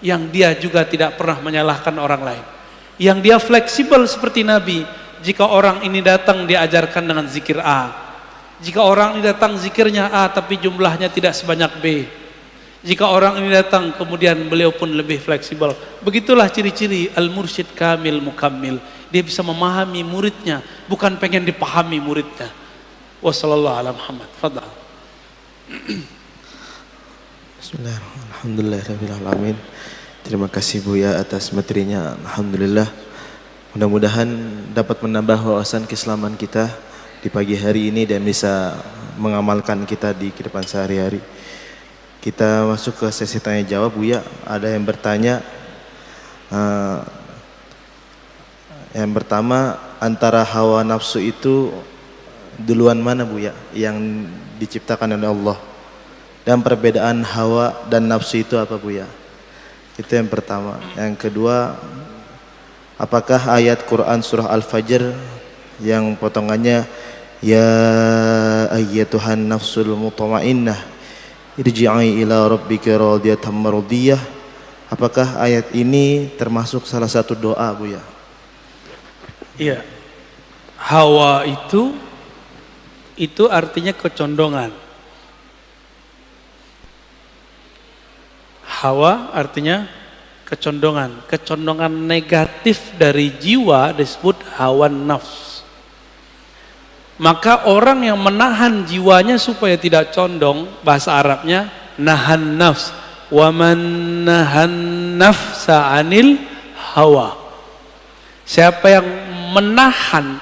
A: yang dia juga tidak pernah menyalahkan orang lain, yang dia fleksibel seperti Nabi. Jika orang ini datang diajarkan dengan zikir A, Jika orang ini datang zikirnya A tapi jumlahnya tidak sebanyak B. Jika orang ini datang kemudian beliau pun lebih fleksibel. Begitulah ciri-ciri al-mursyid kamil mukammil. Dia bisa memahami muridnya, bukan pengen dipahami muridnya. Wassallallahu ala Muhammad. Fadhal.
B: Bismillahirrahmanirrahim. Alhamdulillahirrahmanirrahim. Terima kasih Buya atas materinya. Alhamdulillah. Mudah-mudahan dapat menambah wawasan keislaman kita di pagi hari ini dan bisa mengamalkan kita di kehidupan sehari-hari. Kita masuk ke sesi tanya jawab, Buya. Ada yang bertanya, yang pertama, antara hawa nafsu itu duluan mana, Buya, yang diciptakan oleh Allah? Dan perbedaan hawa dan nafsu itu apa, Buya? Itu yang pertama. Yang kedua, apakah ayat Quran surah Al-Fajr yang potongannya ya ayyatuhan nafsul mutmainnah irji'i ila rabbika radiyatan mardiyah, apakah ayat ini termasuk salah satu doa, Buya?
A: Iya. Hawa itu artinya kecondongan. Hawa artinya kecondongan. Kecondongan negatif dari jiwa disebut hawa nafs. Maka orang yang menahan jiwanya supaya tidak condong, bahasa Arabnya nahan nafs. Wa man nahan nafsa anil hawa. Siapa yang menahan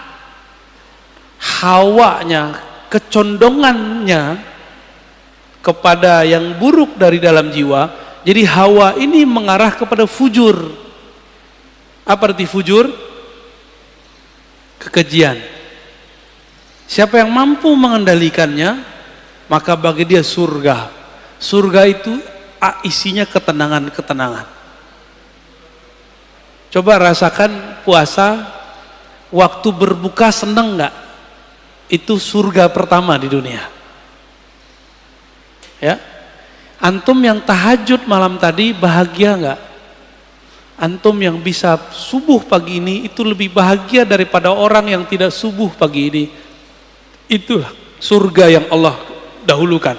A: hawanya, kecondongannya kepada yang buruk dari dalam jiwa. Jadi hawa ini mengarah kepada fujur. Apa arti fujur? Kekejian. Siapa yang mampu mengendalikannya, maka bagi dia surga. Surga itu isinya ketenangan-ketenangan. Coba rasakan puasa, waktu berbuka senang nggak? Itu surga pertama di dunia. Ya, antum yang tahajud malam tadi bahagia nggak? Antum yang bisa subuh pagi ini itu lebih bahagia daripada orang yang tidak subuh pagi ini. Itulah surga yang Allah dahulukan,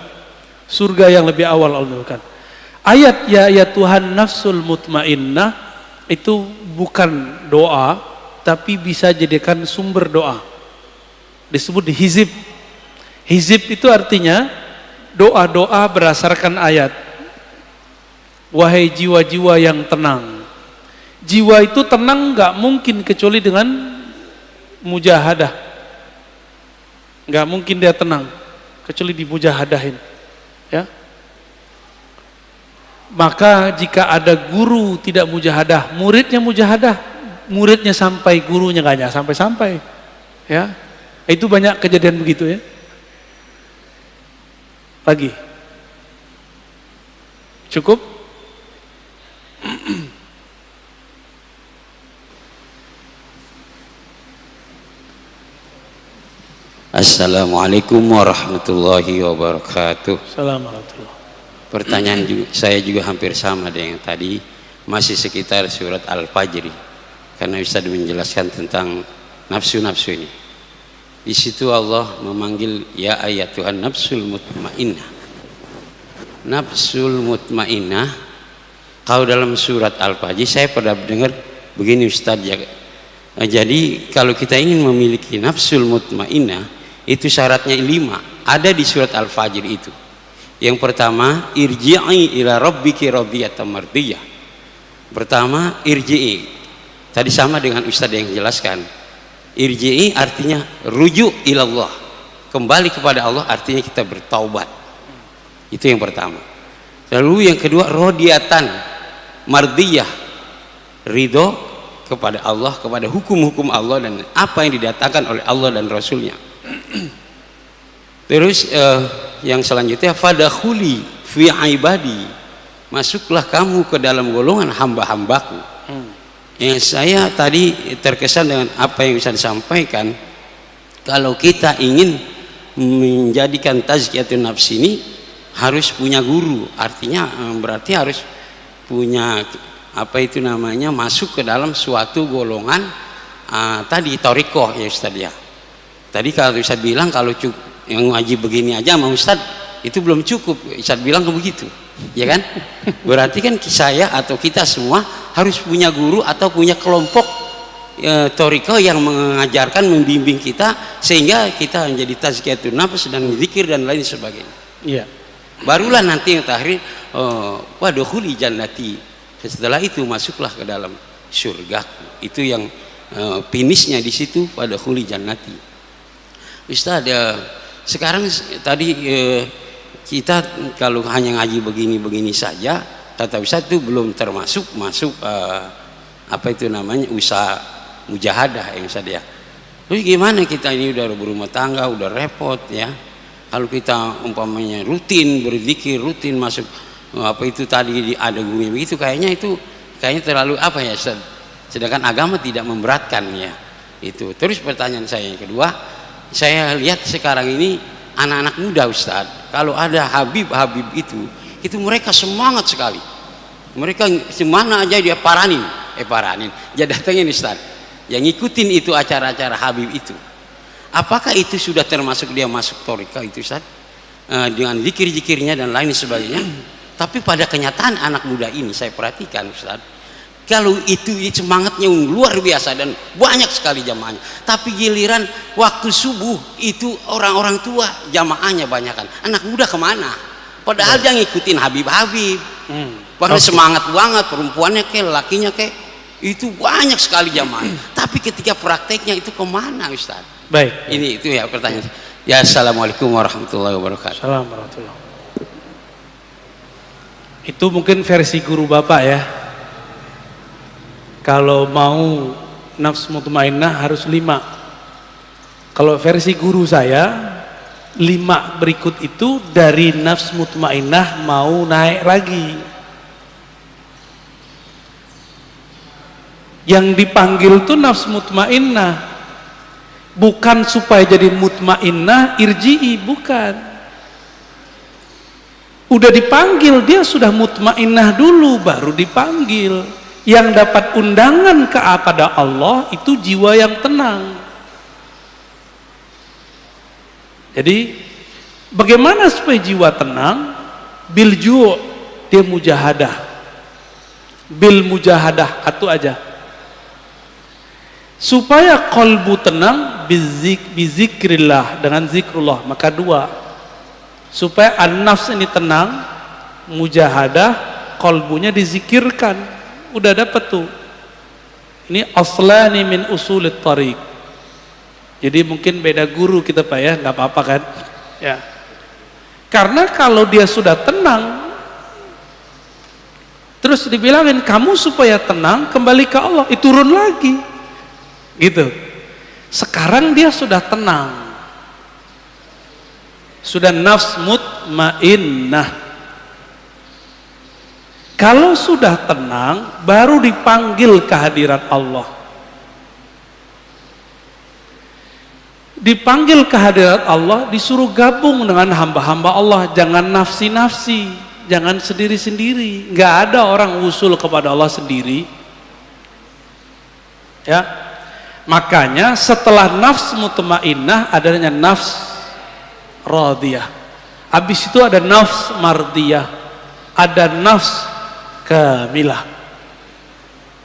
A: surga yang lebih awal Allah dahulukan. Ayat ya Tuhan nafsul mutmainnah itu bukan doa, tapi bisa jadikan sumber doa. Disebut hizib. Hizib itu artinya doa-doa berdasarkan ayat. Wahai jiwa-jiwa yang tenang. Jiwa itu tenang nggak mungkin kecuali dengan mujahadah. Nggak mungkin dia tenang kecuali dimujahadahin. Ya. Maka jika ada guru tidak mujahadah, muridnya mujahadah, muridnya sampai, gurunya nggak sampai-sampai. Ya. Itu banyak kejadian begitu ya. Lagi. Cukup?
C: Assalamualaikum warahmatullahi wabarakatuh.
A: Assalamualaikum.
C: Pertanyaan saya juga hampir sama dengan yang tadi, masih sekitar surat Al-Fajr, karena bisa menjelaskan tentang nafsu-nafsu ini. Di situ Allah memanggil ya ayyatuhan nafsul mutmainnah. Nafsul mutmainnah, kalau dalam surat Al-Fajr saya pernah dengar begini Ustaz ya. Jadi kalau kita ingin memiliki nafsul mutmainnah, itu syaratnya 5, ada di surat Al-Fajr itu. Yang pertama, irji'i ila rabbiki radiyatan mardiyah. Pertama, irji'i. Tadi sama dengan Ustaz yang jelaskan. Irji'i artinya rujuk ilallah, kembali kepada Allah, artinya kita bertaubat. Itu yang pertama. Lalu yang kedua, radiyatan mardiyah, ridho kepada Allah, kepada hukum-hukum Allah dan apa yang didatangkan oleh Allah dan Rasulnya. Terus yang selanjutnya, fadakhuli fi ibadi, masuklah kamu ke dalam golongan hamba-hambaku. Yang saya tadi terkesan dengan apa yang bisa disampaikan, kalau kita ingin menjadikan tazkiyatun nafs ini harus punya guru, artinya berarti harus punya apa itu namanya, masuk ke dalam suatu golongan tadi torikoh ya Ustaz ya. Tadi kalau bisa bilang kalau yang ngaji begini aja sama Ustad itu belum cukup. Ustad bilang begitu, ya kan? Berarti kan saya atau kita semua harus punya guru atau punya kelompok thariqah yang mengajarkan, membimbing kita sehingga kita menjadi tazkiyatun nafs dan zikir dan lain sebagainya.
A: Iya.
C: Barulah nanti yang terakhir wadkhuli jannati. Setelah itu masuklah ke dalam surga. Itu yang finishnya di situ, wadkhuli jannati. Ustaz, sekarang tadi kita kalau hanya ngaji begini-begini saja, kata Ustaz itu belum termasuk apa itu namanya usaha mujahadah ya Ustaz ya. Terus gimana kita ini udah berumah tangga, udah repot ya. Kalau kita umpamanya rutin berzikir, rutin masuk apa itu tadi ada guru begitu, kayaknya terlalu apa ya Ustaz. Sedangkan agama tidak memberatkan ya. Itu. Terus pertanyaan saya yang kedua, saya lihat sekarang ini anak-anak muda Ustaz, kalau ada Habib itu mereka semangat sekali. Mereka semana aja dia paranin, dia datangin Ustaz, yang ngikutin itu acara-acara Habib itu. Apakah itu sudah termasuk dia masuk thariqah itu Ustaz? Dengan zikir-zikirnya dan lain sebagainya. Tapi pada kenyataan anak muda ini saya perhatikan Ustaz, kalau itu semangatnya luar biasa dan banyak sekali jamaahnya, tapi giliran waktu subuh itu orang-orang tua jamaahnya banyakan, anak muda kemana? Padahal dia ngikutin Habib-Habib, padahal semangat banget, perempuannya kayak lakinya kayak itu banyak sekali jamaahnya, tapi ketika prakteknya itu kemana Ustaz?
A: Baik.
C: Ini itu ya pertanyaan. Ya, assalamualaikum warahmatullahi wabarakatuh.
A: Assalamualaikum warahmatullahi wabarakatuh. Itu mungkin versi guru Bapak ya. Kalau mau nafsu mutmainnah harus 5. Kalau versi guru saya 5 berikut itu dari nafsu mutmainnah mau naik lagi. Yang dipanggil tuh nafsu mutmainnah, bukan supaya jadi mutmainnah irji'i, bukan. Udah dipanggil, dia sudah mutmainnah dulu baru dipanggil. Yang dapat undangan kepada Allah itu jiwa yang tenang. Jadi bagaimana supaya jiwa tenang? Bil ju', dia mujahadah. Bil mujahadah, itu aja. Supaya qalbu tenang bizikrillah, dengan zikrullah. Maka 2, supaya an-nafs ini tenang, mujahadah, qalbunya dizikirkan. Udah dapat tuh. Ini aslani min usulit tariq. Jadi mungkin beda guru kita Pak ya, nggak apa-apa kan ya. Karena kalau dia sudah tenang, terus dibilangin kamu supaya tenang kembali ke Allah, itu turun lagi gitu. Sekarang dia sudah tenang, sudah nafs mutmainnah. Kalau sudah tenang baru dipanggil kehadirat Allah. Dipanggil kehadirat Allah, disuruh gabung dengan hamba-hamba Allah. Jangan nafsi-nafsi, jangan sendiri-sendiri. Nggak ada orang usul kepada Allah sendiri ya. Makanya setelah nafs mutmainnah adanya nafs radiyah, habis itu ada nafs mardiyah, ada nafs kamilah.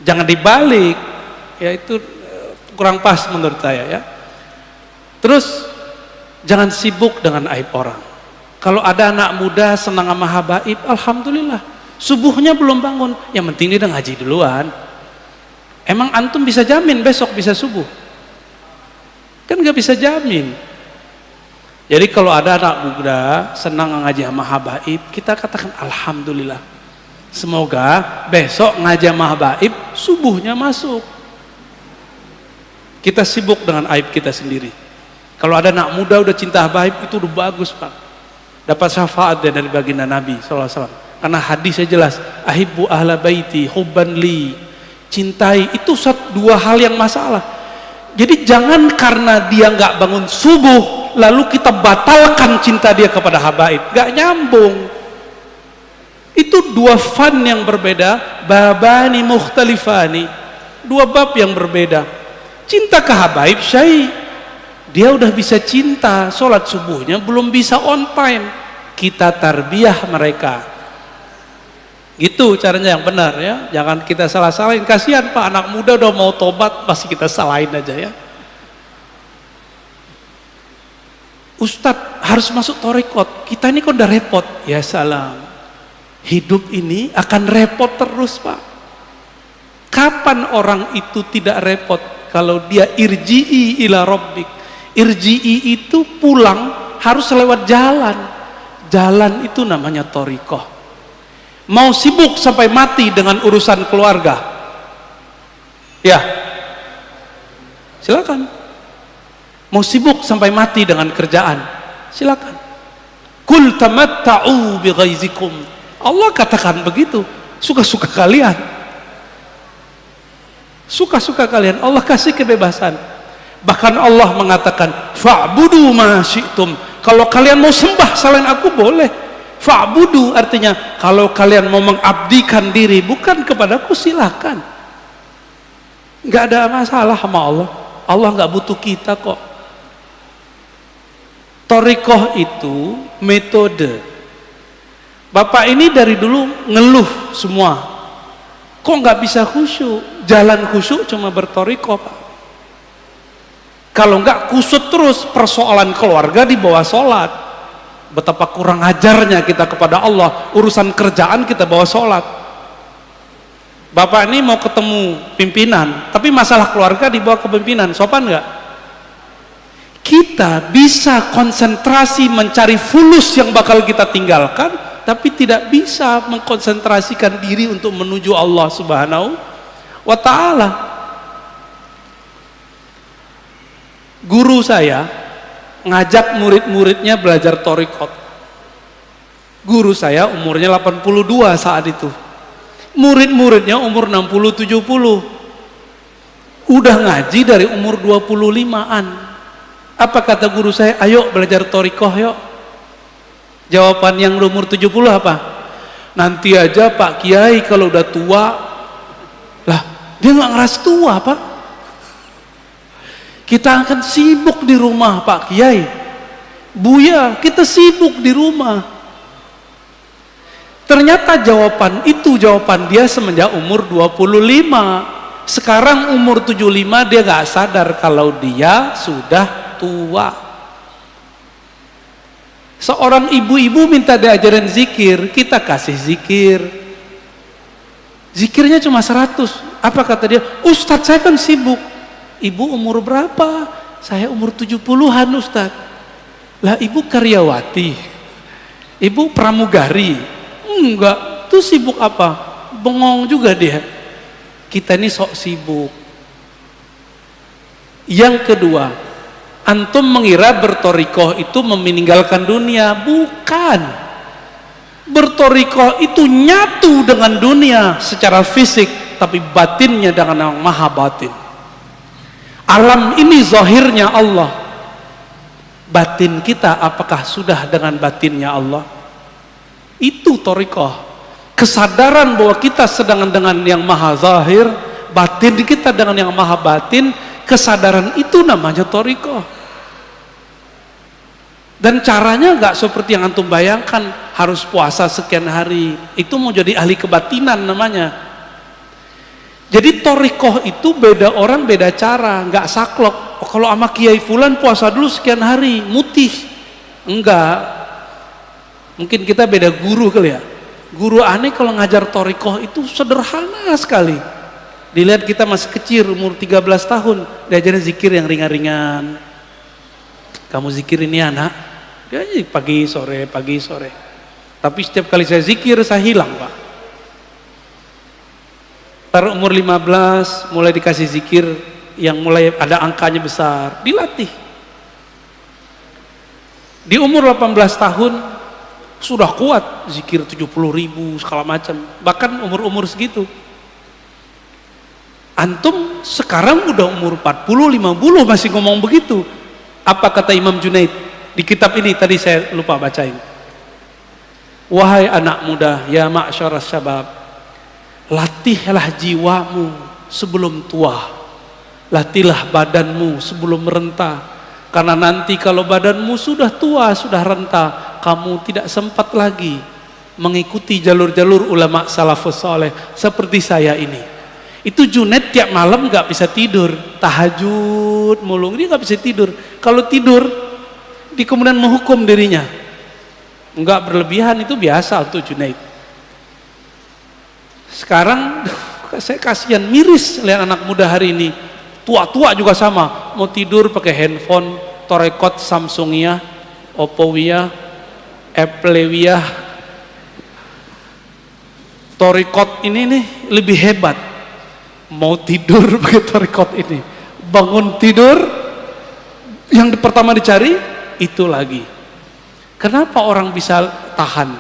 A: Jangan dibalik ya, itu kurang pas menurut saya ya. Terus jangan sibuk dengan aib orang. Kalau ada anak muda senang sama habaib, alhamdulillah, subuhnya belum bangun, yang penting dia udah ngaji duluan. Emang antum bisa jamin besok bisa subuh? Kan gak bisa jamin. Jadi kalau ada anak muda senang ngaji sama habaib, kita katakan alhamdulillah, semoga besok ngaji sama habaib subuhnya masuk. Kita sibuk dengan aib kita sendiri. Kalau ada anak muda udah cinta habaib, itu udah bagus Pak, dapat syafaat dari baginda Nabi SAW. Karena hadisnya jelas, ahibbu ahla baiti hubban li, cintai. Itu 2 hal yang masalah. Jadi jangan karena dia nggak bangun subuh lalu kita batalkan cinta dia kepada habaib, nggak nyambung. Itu 2 fan yang berbeda, babani mukhtalifani, 2 bab yang berbeda. Cinta ke habaib syai, Dia udah bisa cinta, sholat subuhnya belum bisa on time. Kita tarbiyah mereka. Gitu caranya yang benar ya. Jangan kita salah-salahin. Kasihan Pak, anak muda udah mau tobat masih kita salahin aja ya. Ustadz harus masuk torikot. Kita ini kok udah repot. Ya salam. Hidup ini akan repot terus Pak. Kapan orang itu tidak repot? Kalau dia irji'i ila rabbik. Irji'i itu pulang harus lewat jalan. Jalan itu namanya torikoh. Mau sibuk sampai mati dengan urusan keluarga? Ya, silakan. Mau sibuk sampai mati dengan kerjaan? Silakan. Kul tamatta'u bighaizikum. Allah katakan begitu. Suka-suka kalian. Suka-suka kalian. Allah kasih kebebasan. Bahkan Allah mengatakan fa'budu ma syi'tum. Kalau kalian mau sembah selain aku boleh. Fa'budu artinya kalau kalian mau mengabdikan diri bukan kepadaku silakan. Enggak ada masalah sama Allah. Allah enggak butuh kita kok. Torikoh itu metode. Bapak ini dari dulu ngeluh semua. Kok enggak bisa khusyuk? Jalan khusyuk cuma bertorikoh Pak. Kalau enggak kusut terus persoalan keluarga di bawah sholat. Betapa kurang ajarnya kita kepada Allah. Urusan kerjaan kita bawa sholat. Bapak ini mau ketemu pimpinan, tapi masalah keluarga dibawa ke pimpinan. Sopan enggak? Kita bisa konsentrasi mencari fulus yang bakal kita tinggalkan, tapi tidak bisa mengkonsentrasikan diri untuk menuju Allah Subhanahu wa ta'ala. Guru saya ngajak murid-muridnya belajar torikot. Guru saya umurnya 82 saat itu. Murid-muridnya umur 60-70. Udah ngaji dari umur 25-an. Apa kata guru saya? Ayo belajar torikoh yuk. Jawaban yang umur 70 apa? Nanti aja Pak Kiai kalau udah tua. Lah, dia nggak ngeras tua Pak. Kita akan sibuk di rumah Pak Kiai. Buya, kita sibuk di rumah. Ternyata jawaban itu jawaban dia semenjak umur 25. Sekarang umur 75 dia gak sadar kalau dia sudah tua. Seorang ibu-ibu minta diajarin zikir, kita kasih zikir. Zikirnya cuma 100. Apa kata dia? Ustadz saya kan sibuk. Ibu umur berapa? Saya umur 70-an Ustadz. Lah ibu karyawati, ibu pramugari. Enggak, tuh sibuk apa? Bengong juga dia. Kita ini sok sibuk. Yang kedua, antum mengira bertorikoh itu meninggalkan dunia. Bukan. Bertorikoh itu nyatu dengan dunia secara fisik, tapi batinnya dengan yang maha batin. Alam ini zahirnya Allah. Batin kita apakah sudah dengan batinnya Allah? Itu torikoh. Kesadaran bahwa kita sedang dengan yang maha zahir, batin kita dengan yang maha batin. Kesadaran itu namanya torikoh. Dan caranya nggak seperti yang antum bayangkan, harus puasa sekian hari. Itu mau jadi ahli kebatinan namanya. Jadi torikoh itu beda orang beda cara, nggak saklok. Oh, kalau sama Kiai Fulan puasa dulu sekian hari, mutih. Enggak. Mungkin kita beda guru kali ya. Guru aneh kalau ngajar torikoh itu sederhana sekali. Dilihat kita masih kecil, umur 13 tahun, diajarin zikir yang ringan-ringan. Kamu zikir ini anak, dia pagi sore. Tapi setiap kali saya zikir saya hilang Pak. Pada umur 15 mulai dikasih zikir yang mulai ada angkanya besar, dilatih. Di umur 18 tahun sudah kuat zikir 70.000 segala macam, bahkan umur-umur segitu. Antum sekarang udah umur 40-50 masih ngomong begitu. Apa kata Imam Junaid di kitab ini tadi saya lupa bacain. Wahai anak muda, ya ma'syaras syabab, latihlah jiwamu sebelum tua, latihlah badanmu sebelum merentah, Karena nanti kalau badanmu sudah tua, sudah renta, kamu tidak sempat lagi mengikuti jalur-jalur ulama salafus soleh seperti saya ini. Itu Junaid tiap malam nggak bisa tidur, tahajud mulu, dia nggak bisa tidur. Kalau tidur, dia kemudian menghukum dirinya. Nggak berlebihan, itu biasa untuk Junaid. Sekarang saya kasihan, miris lihat anak muda hari ini. Tua-tua juga sama, mau tidur pakai handphone, Torekot Samsungnya, Opponya, Applenya. Torekot ini nih lebih hebat. Mau tidur pakai Torekot ini, bangun tidur, yang pertama dicari itu lagi. Kenapa orang bisa tahan?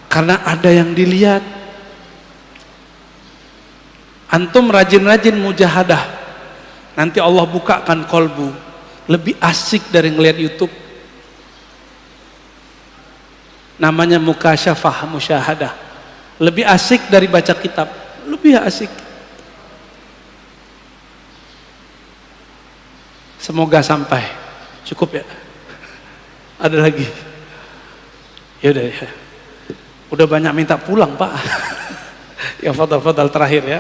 A: Karena ada yang dilihat. Antum rajin-rajin mujahadah, nanti Allah bukakan kolbu, lebih asik dari ngelihat YouTube. Namanya mukasyafah, musyahadah, lebih asik dari baca kitab, lebih asik. Semoga sampai. Cukup ya? Ada lagi? Ya udah ya. Udah banyak minta pulang Pak. Ya fadal terakhir ya.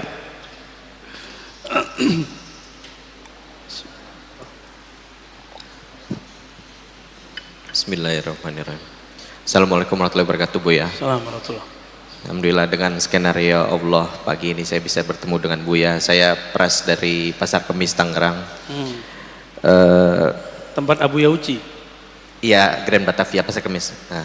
D: Bismillahirrahmanirrahim. Assalamualaikum warahmatullahi wabarakatuh Buya.
A: Assalamualaikum.
D: Alhamdulillah dengan skenario Allah pagi ini saya bisa bertemu dengan Buya. Saya Pras dari Pasar Kemis Tangerang.
A: Tempat Abu Yauci.
D: Iya, Grand Batavia Pasar Kemis. Nah,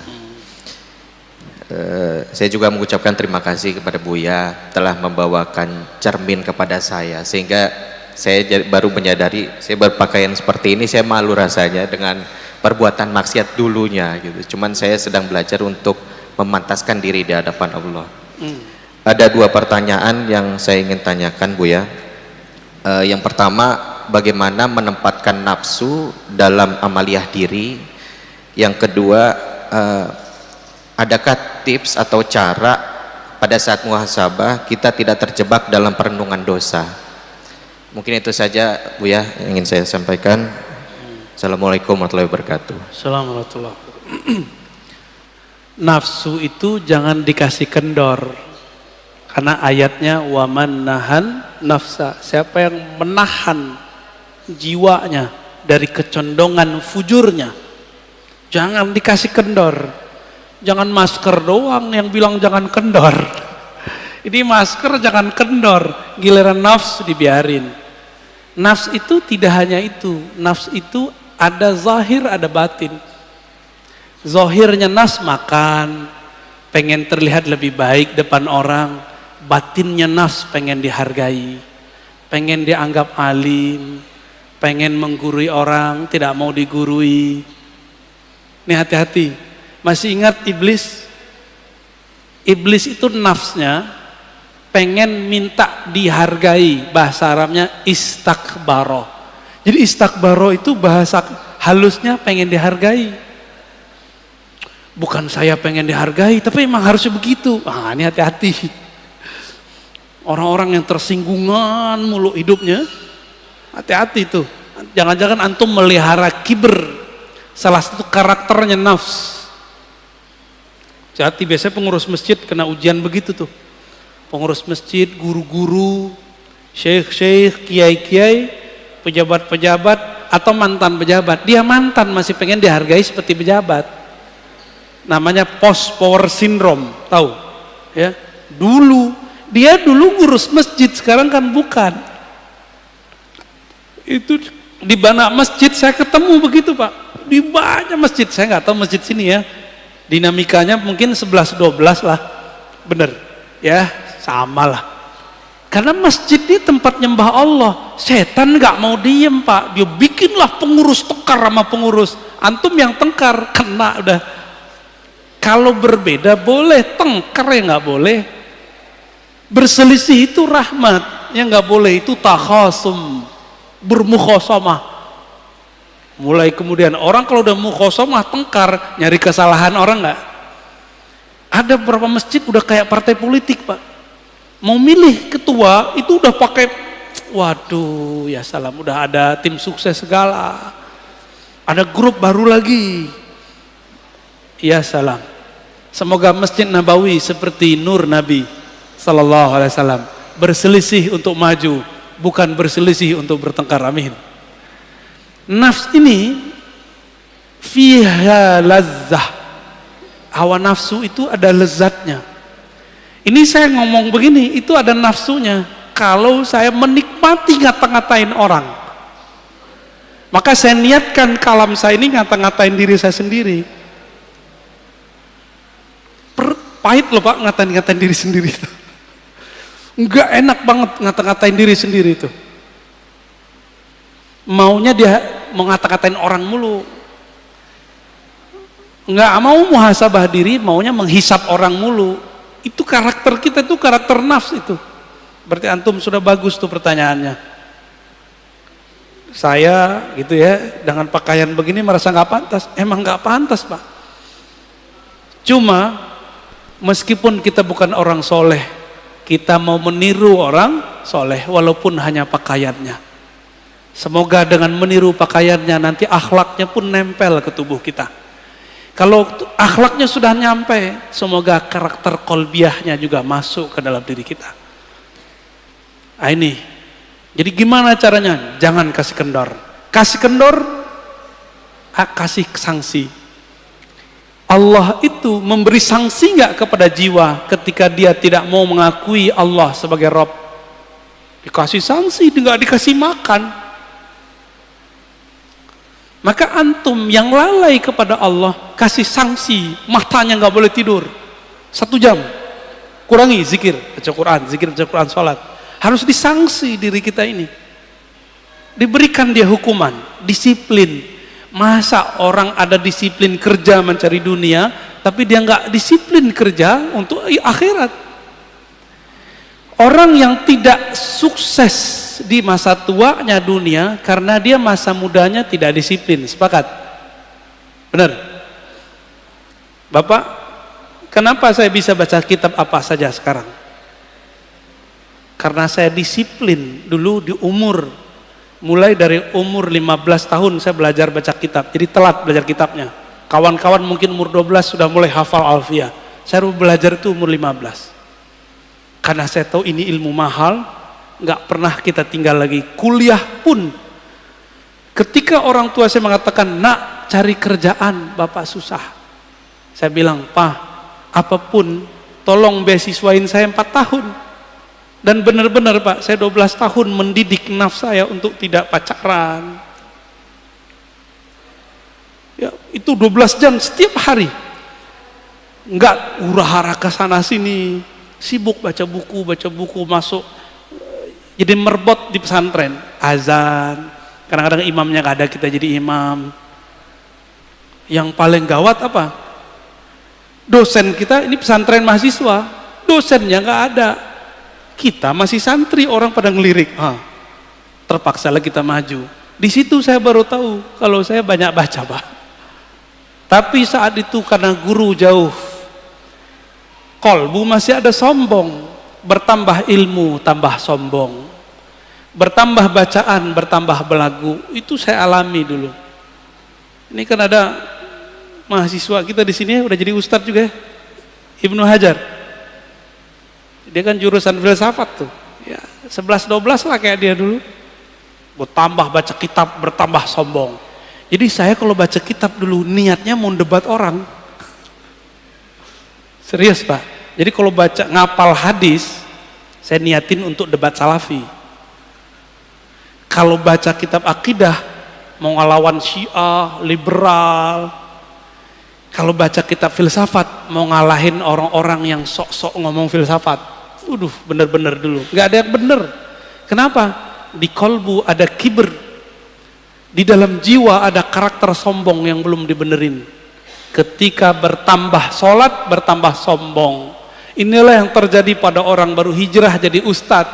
D: saya juga mengucapkan terima kasih kepada Buya telah membawakan cermin kepada saya, sehingga saya baru menyadari saya berpakaian seperti ini saya malu rasanya dengan perbuatan maksiat dulunya gitu. Cuman saya sedang belajar untuk memantaskan diri di hadapan Allah. Ada dua pertanyaan yang saya ingin tanyakan Buya. Yang pertama, bagaimana menempatkan nafsu dalam amaliyah diri? Yang kedua, adakah tips atau cara pada saat muhasabah kita tidak terjebak dalam perenungan dosa? Mungkin itu saja Buya yang ingin saya sampaikan. Assalamualaikum warahmatullahi wabarakatuh.
A: Assalamualaikum. Nafsu itu jangan dikasih kendor, karena ayatnya waman nahan nafsa, siapa yang menahan jiwanya dari kecondongan fujurnya, jangan dikasih kendor. Jangan masker doang yang bilang jangan kendor. Ini masker jangan kendor, giliran nafsu dibiarin. Nafs itu tidak hanya itu, nafs itu ada zahir ada batin. Zahirnya nafs makan, pengen terlihat lebih baik depan orang. Batinnya nafs pengen dihargai, pengen dianggap alim, pengen menggurui orang, tidak mau digurui. Ini hati-hati. Masih ingat iblis? Iblis itu nafsnya pengen minta dihargai, bahasa Arabnya istakbaro. Jadi istakbaro itu bahasa halusnya pengen dihargai. Bukan saya pengen dihargai, tapi emang harusnya begitu. Ini hati-hati. Orang-orang yang tersinggungan mulu hidupnya, hati-hati tuh. Jangan-jangan antum melihara kiber, salah satu karakternya nafs. Jadi biasanya pengurus masjid kena ujian begitu tuh. Pengurus masjid, guru-guru, syekh-syekh, kiai-kiai, pejabat-pejabat atau mantan pejabat. Dia mantan masih pengen dihargai seperti pejabat. Namanya post power syndrome, tahu? Ya. Dia dulu ngurus masjid, sekarang kan bukan. Itu di banyak masjid saya ketemu begitu Pak. Di banyak masjid, saya nggak tahu masjid sini ya. Dinamikanya mungkin 11-12 lah, bener ya, sama lah. Karena masjid ini tempat nyembah Allah, setan nggak mau diem Pak, dia bikinlah pengurus tekar sama pengurus. Antum yang tengkar kena udah. Kalau berbeda boleh, tengkar ya nggak boleh. Berselisih itu rahmat, yang nggak boleh itu takhasum, bermukhasamah. Mulai kemudian orang kalau udah mukhasamah tengkar, nyari kesalahan orang nggak? Ada beberapa masjid udah kayak partai politik Pak. Mau milih ketua itu udah pakai, waduh ya salam, udah ada tim sukses segala. Ada grup baru lagi. Ya salam. Semoga Masjid Nabawi seperti nur Nabi sallallahu alaihi wasallam, berselisih untuk maju, bukan berselisih untuk bertengkar. Amin. Nafs ini fiha lazzah. Hawa nafsu itu ada lezatnya. Ini saya ngomong begini, itu ada nafsunya. Kalau saya menikmati ngata-ngatain orang, maka saya niatkan kalam saya ini ngata-ngatain diri saya sendiri. Pahit loh Pak ngatain diri sendiri itu. Enggak enak banget ngata-ngatain diri sendiri itu. Maunya dia mau ngata-ngatain orang mulu. Enggak mau muhasabah diri, maunya menghisap orang mulu. Itu karakter kita, itu karakter nafs itu. Berarti antum sudah bagus tuh pertanyaannya. Saya gitu ya, dengan pakaian begini merasa nggak pantas. Emang nggak pantas Pak. Cuma meskipun kita bukan orang soleh, kita mau meniru orang soleh walaupun hanya pakaiannya. Semoga dengan meniru pakaiannya nanti akhlaknya pun nempel ke tubuh kita. Kalau akhlaknya sudah nyampe, semoga karakter kolbiahnya juga masuk ke dalam diri kita. Nah ini, jadi gimana caranya? Jangan kasih kendor. Kasih kendor, kasih sanksi. Allah itu memberi sanksi nggak kepada jiwa ketika dia tidak mau mengakui Allah sebagai Rabb? Dikasih sanksi, nggak dikasih makan. Maka antum yang lalai kepada Allah, kasih sanksi, matanya nggak boleh tidur 1 jam, kurangi zikir, baca Quran, sholat. Harus disangsi diri kita ini, diberikan dia hukuman, disiplin. Masa orang ada disiplin kerja mencari dunia, tapi dia nggak disiplin kerja untuk akhirat. Orang yang tidak sukses di masa tuanya dunia karena dia masa mudanya tidak disiplin. Sepakat? Benar? Bapak, kenapa saya bisa baca kitab apa saja sekarang? Karena saya disiplin dulu di umur, mulai dari umur 15 tahun saya belajar baca kitab, jadi telat belajar kitabnya. Kawan-kawan mungkin umur 12 sudah mulai hafal alfiah, saya belajar itu umur 15. Karena saya tahu ini ilmu mahal, nggak pernah kita tinggal lagi. Kuliah pun, ketika orang tua saya mengatakan, nak cari kerjaan bapak susah, saya bilang, Pak, apapun tolong beasiswain saya 4 tahun. Dan benar-benar Pak, saya 12 tahun mendidik nafs saya untuk tidak pacaran. Ya, itu 12 jam setiap hari. Enggak hura-hara ke sana sini, sibuk baca buku masuk. Jadi merbot di pesantren, azan. Kadang-kadang imamnya nggak ada, kita jadi imam. Yang paling gawat apa? Dosen kita ini pesantren mahasiswa, dosennya nggak ada. Kita masih santri, orang pada ngelirik. Terpaksalah kita maju. Di situ saya baru tahu kalau saya banyak baca Pak. Tapi saat itu karena guru jauh, kolbu masih ada sombong. Bertambah ilmu, tambah sombong. Bertambah bacaan, bertambah belagu. Itu saya alami dulu. Ini kan ada mahasiswa kita di sini udah jadi ustadz juga ya, Ibnu Hajar. Dia kan jurusan filsafat tuh. Ya, 11-12 lah kayak dia dulu. Bertambah baca kitab, bertambah sombong. Jadi saya kalau baca kitab dulu niatnya mau debat orang. Serius Pak. Jadi kalau baca ngapal hadis, saya niatin untuk debat salafi. Kalau baca kitab akidah, mau ngelawan Syiah, liberal. Kalau baca kitab filsafat, mau ngalahin orang-orang yang sok-sok ngomong filsafat. Bener-bener dulu. Gak ada yang bener. Kenapa? Di kolbu ada kibir. Di dalam jiwa ada karakter sombong yang belum dibenerin. Ketika bertambah sholat, bertambah sombong. Inilah yang terjadi pada orang baru hijrah jadi ustadz.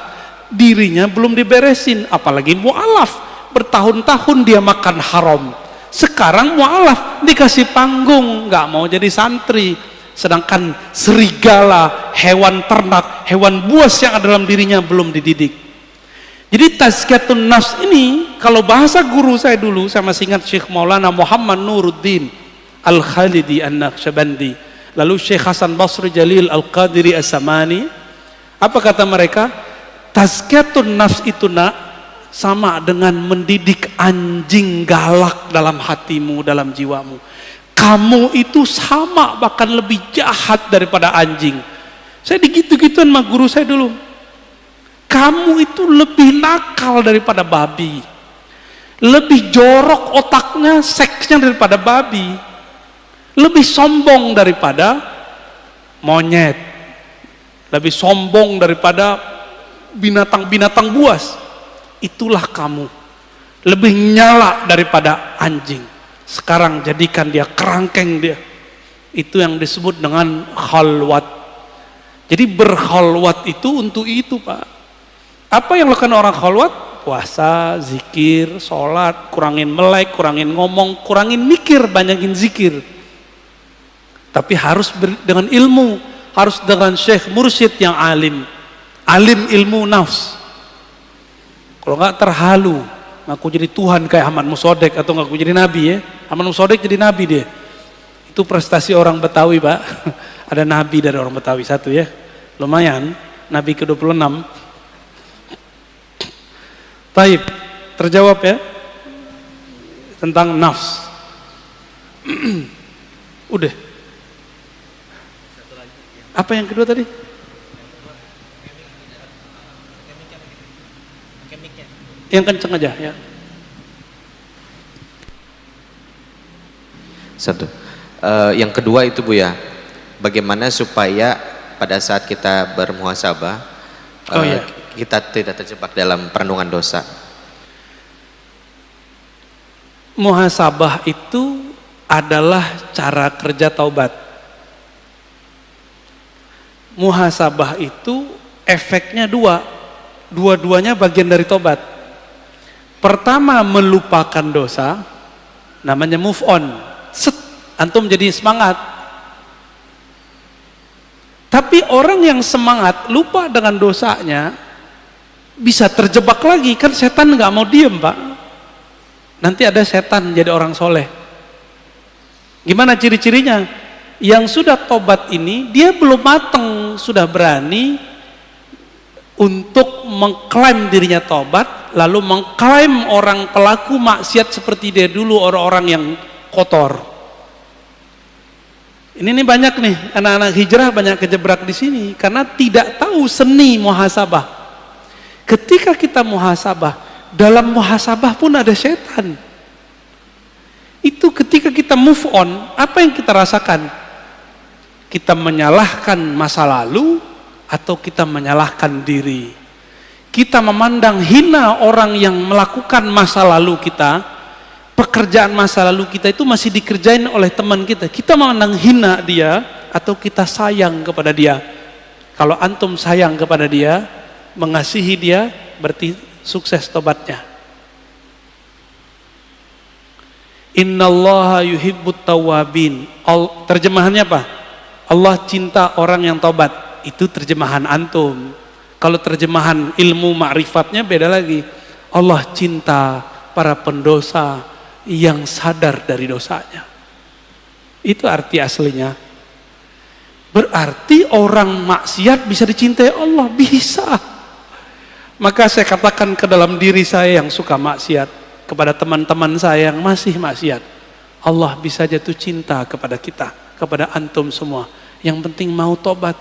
A: Dirinya belum diberesin, apalagi mu'alaf. Bertahun-tahun dia makan haram. Sekarang mu'alaf dikasih panggung, nggak mau jadi santri. Sedangkan serigala, hewan ternak, hewan buas yang ada dalam dirinya belum dididik. Jadi tazkiyatun nafs ini, kalau bahasa guru saya dulu, saya masih ingat Syekh Maulana Muhammad Nuruddin Al-Khalidi An-Naqsyabandi, lalu Syekh Hasan Basri Jalil Al-Qadiri As-Samani, apa kata mereka? Tazkiyatun nafs itu sama dengan mendidik anjing galak dalam hatimu, dalam jiwamu. Kamu itu sama, bahkan lebih jahat daripada anjing. Saya digitu-gituan sama guru saya dulu. Kamu itu lebih nakal daripada babi, lebih jorok otaknya, seksnya daripada babi, lebih sombong daripada monyet, lebih sombong daripada binatang-binatang buas. Itulah kamu, lebih nyala daripada anjing. Sekarang jadikan dia kerangkeng dia. Itu yang disebut dengan khalwat. Jadi berkhalwat itu untuk itu, Pak. Apa yang lakukan orang khalwat? Puasa, zikir, sholat, kurangin melek, kurangin ngomong, kurangin mikir, banyakin zikir. Tapi harus dengan ilmu, harus dengan syekh mursyid yang alim, alim ilmu nafs. Kalau nggak terhalu, ngaku jadi Tuhan kayak Ahmad Musodek, atau ngaku jadi nabi ya. Ahmad Musodek jadi nabi dia. Itu prestasi orang Betawi, Pak. Ada nabi dari orang Betawi satu ya, lumayan. Nabi ke-26. Taib, terjawab ya tentang nafs. Udah. Apa yang kedua tadi? Yang kenceng aja ya.
D: Satu. Yang kedua itu Bu ya, bagaimana supaya pada saat kita bermuhasabah, kita tidak terjebak dalam perenungan dosa.
A: Muhasabah itu adalah cara kerja taubat. Muhasabah itu efeknya dua-duanya bagian dari taubat. Pertama, melupakan dosa, namanya move on. Antum jadi semangat. Tapi orang yang semangat lupa dengan dosanya bisa terjebak lagi, kan setan nggak mau diem, Pak. Nanti ada setan jadi orang soleh. Gimana ciri-cirinya? Yang sudah tobat ini dia belum mateng, sudah berani untuk mengklaim dirinya tobat, lalu mengklaim orang pelaku maksiat seperti dia dulu, orang-orang yang kotor. Ini banyak nih anak-anak hijrah banyak kejebrak di sini karena tidak tahu seni muhasabah. Ketika kita muhasabah, dalam muhasabah pun ada setan. Itu ketika kita move on, apa yang kita rasakan? Kita menyalahkan masa lalu atau kita menyalahkan diri? Kita memandang hina orang yang melakukan masa lalu kita, pekerjaan masa lalu kita itu masih dikerjain oleh teman kita. Kita memandang hina dia atau kita sayang kepada dia? Kalau antum sayang kepada dia, mengasihi dia, berarti sukses tobatnya. Innallaha yuhibbut tawwabin. Terjemahannya apa? Allah cinta orang yang tobat. Itu terjemahan antum. Kalau terjemahan ilmu ma'rifatnya beda lagi. Allah cinta para pendosa yang sadar dari dosanya. Itu arti aslinya. Berarti orang maksiat bisa dicintai Allah? Bisa. Maka saya katakan ke dalam diri saya yang suka maksiat, kepada teman-teman saya yang masih maksiat, Allah bisa jatuh cinta kepada kita, kepada antum semua. Yang penting mau tobat.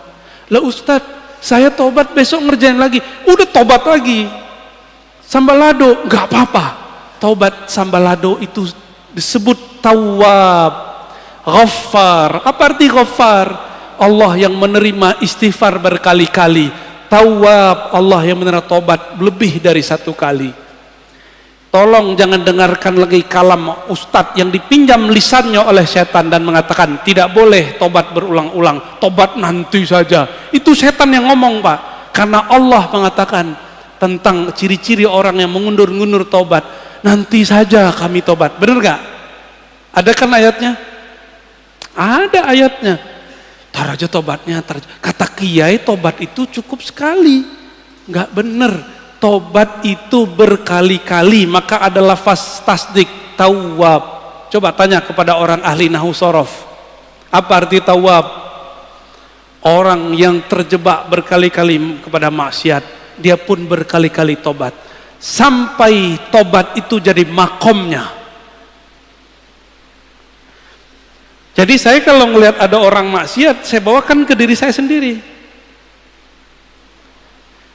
A: Lah Ustadz, saya tobat besok ngerjain lagi. Udah tobat lagi. Sambalado, nggak apa-apa. Tobat sambalado itu disebut tawwab, ghaffar. Apa arti ghaffar? Allah yang menerima istighfar berkali-kali. Tawwab, Allah yang menerima tobat lebih dari satu kali. Tolong jangan dengarkan lagi kalam ustadz yang dipinjam lisannya oleh setan dan mengatakan tidak boleh tobat berulang-ulang, tobat nanti saja. Itu setan yang ngomong, Pak. Karena Allah mengatakan tentang ciri-ciri orang yang mengundur-undur tobat, nanti saja kami tobat. Benar gak? Ada kan ayatnya? Ada ayatnya. Tar aja tobatnya, kata kiai tobat itu cukup sekali. Nggak bener. tobat itu berkali-kali, maka ada lafaz tasdik, tawwab. Coba tanya kepada orang ahli nahwu sorof, apa arti tawwab? Orang yang terjebak berkali-kali kepada maksiat, dia pun berkali-kali tobat sampai tobat itu jadi makomnya. Jadi saya kalau melihat ada orang maksiat, saya bawakan ke diri saya sendiri.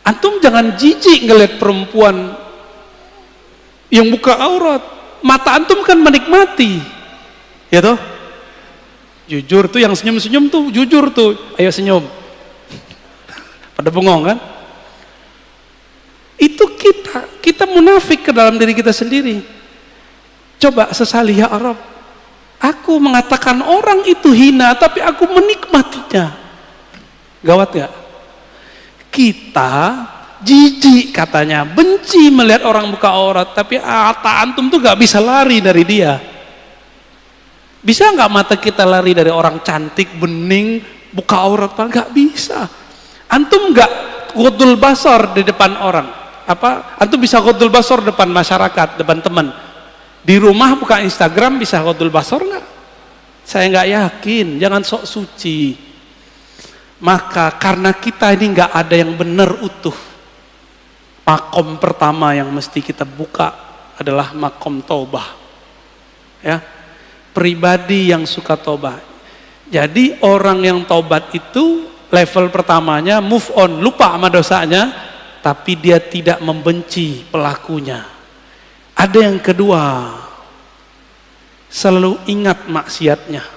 A: Antum jangan jijik ngelihat perempuan yang buka aurat. Mata antum kan menikmati, ya toh? Jujur tuh, yang senyum-senyum tuh jujur tuh, ayo senyum. Pada bengong kan? Itu kita munafik ke dalam diri kita sendiri. Coba sesali ya Arab, aku mengatakan orang itu hina, tapi aku menikmatinya. Gawat gak? Kita jijik katanya, benci melihat orang buka aurat, tapi mata antum tuh gak bisa lari dari dia. Bisa nggak mata kita lari dari orang cantik, bening, buka aurat? Nggak bisa. Antum nggak ghadul basar di depan orang. Antum bisa ghadul basar depan masyarakat, depan teman. Di rumah buka Instagram bisa ghadul basar nggak? Saya nggak yakin. Jangan sok suci. Maka karena kita ini nggak ada yang benar utuh, makom pertama yang mesti kita buka adalah makom taubah. Ya. Pribadi yang suka tobat. Jadi orang yang tobat itu level pertamanya move on, lupa sama dosanya, tapi dia tidak membenci pelakunya. Ada yang kedua, selalu ingat maksiatnya.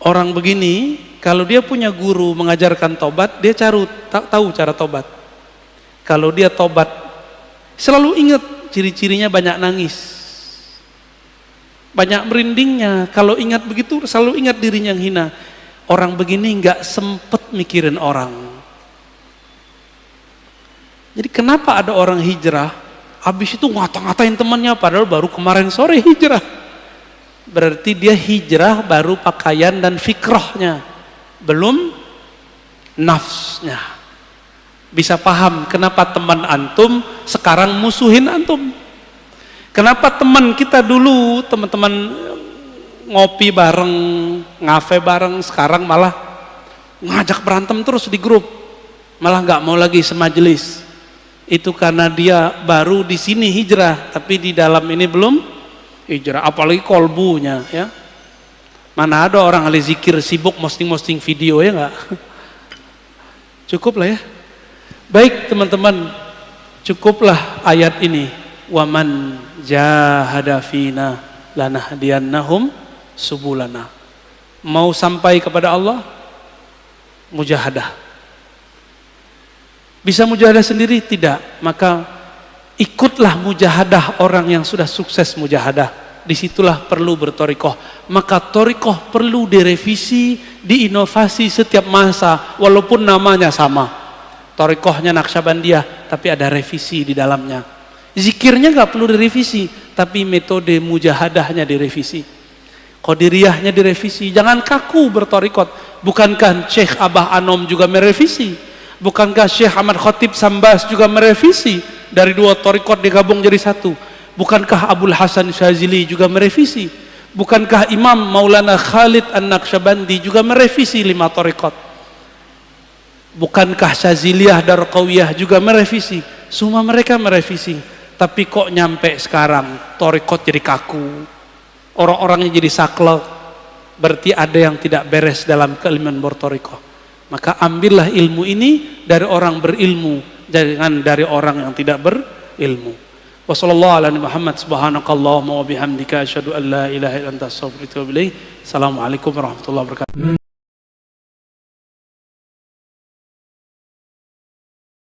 A: Orang begini, kalau dia punya guru mengajarkan tobat, dia tahu cara tobat. Kalau dia tobat, selalu ingat ciri-cirinya, banyak nangis, banyak merindingnya. Kalau ingat begitu, selalu ingat dirinya yang hina. Orang begini nggak sempet mikirin orang. Jadi kenapa ada orang hijrah, habis itu ngata-ngatain temannya, padahal baru kemarin sore hijrah. Berarti dia hijrah baru pakaian dan fikrahnya, belum nafsnya. Bisa paham kenapa teman antum sekarang musuhin antum. Kenapa teman kita dulu, teman-teman ngopi bareng, ngafe bareng, sekarang malah ngajak berantem terus di grup, malah nggak mau lagi semajelis. Itu karena dia baru di sini hijrah, tapi di dalam ini belum hijrah. Apalagi kolbunya, ya. Mana ada orang ahli zikir sibuk posting video, ya nggak? Cukup lah ya. Baik teman-teman, cukuplah ayat ini. Waman jahada fina lanahdiyannahum subulana. Mau sampai kepada Allah, mujahadah. Bisa mujahadah sendiri? Tidak. Maka ikutlah mujahadah orang yang sudah sukses mujahadah. Disitulah perlu bertorikoh. Maka torikoh perlu direvisi, diinovasi setiap masa, walaupun namanya sama. Torikohnya Naqsyabandiyah, tapi ada revisi di dalamnya. Zikirnya nggak perlu direvisi, tapi metode mujahadahnya direvisi, qadiriyahnya direvisi. Jangan kaku bertorikot. Bukankah Syekh Abah Anom juga merevisi? Bukankah Syekh Ahmad Khatib Sambas juga merevisi? Dari 2 torikot digabung jadi 1. Bukankah Abul Hasan Syazili juga merevisi? Bukankah Imam Maulana Khalid An-Naqsyabandi juga merevisi 5 torikot? Bukankah Syaziliyah Darqawiyah juga merevisi? Semua mereka merevisi. Tapi kok nyampe sekarang torikot jadi kaku, orang-orangnya jadi saklek, berarti ada yang tidak beres dalam keilmuan bertorikoh. Maka ambillah ilmu ini dari orang berilmu, jangan dari orang yang tidak berilmu. Wassallallahu ala Muhammad, subhanakallahumma wa bihamdika asyhadu an la ilaha illa anta astaghfiruka wa atubu ilaik. Assalamualaikum warahmatullahi wabarakatuh.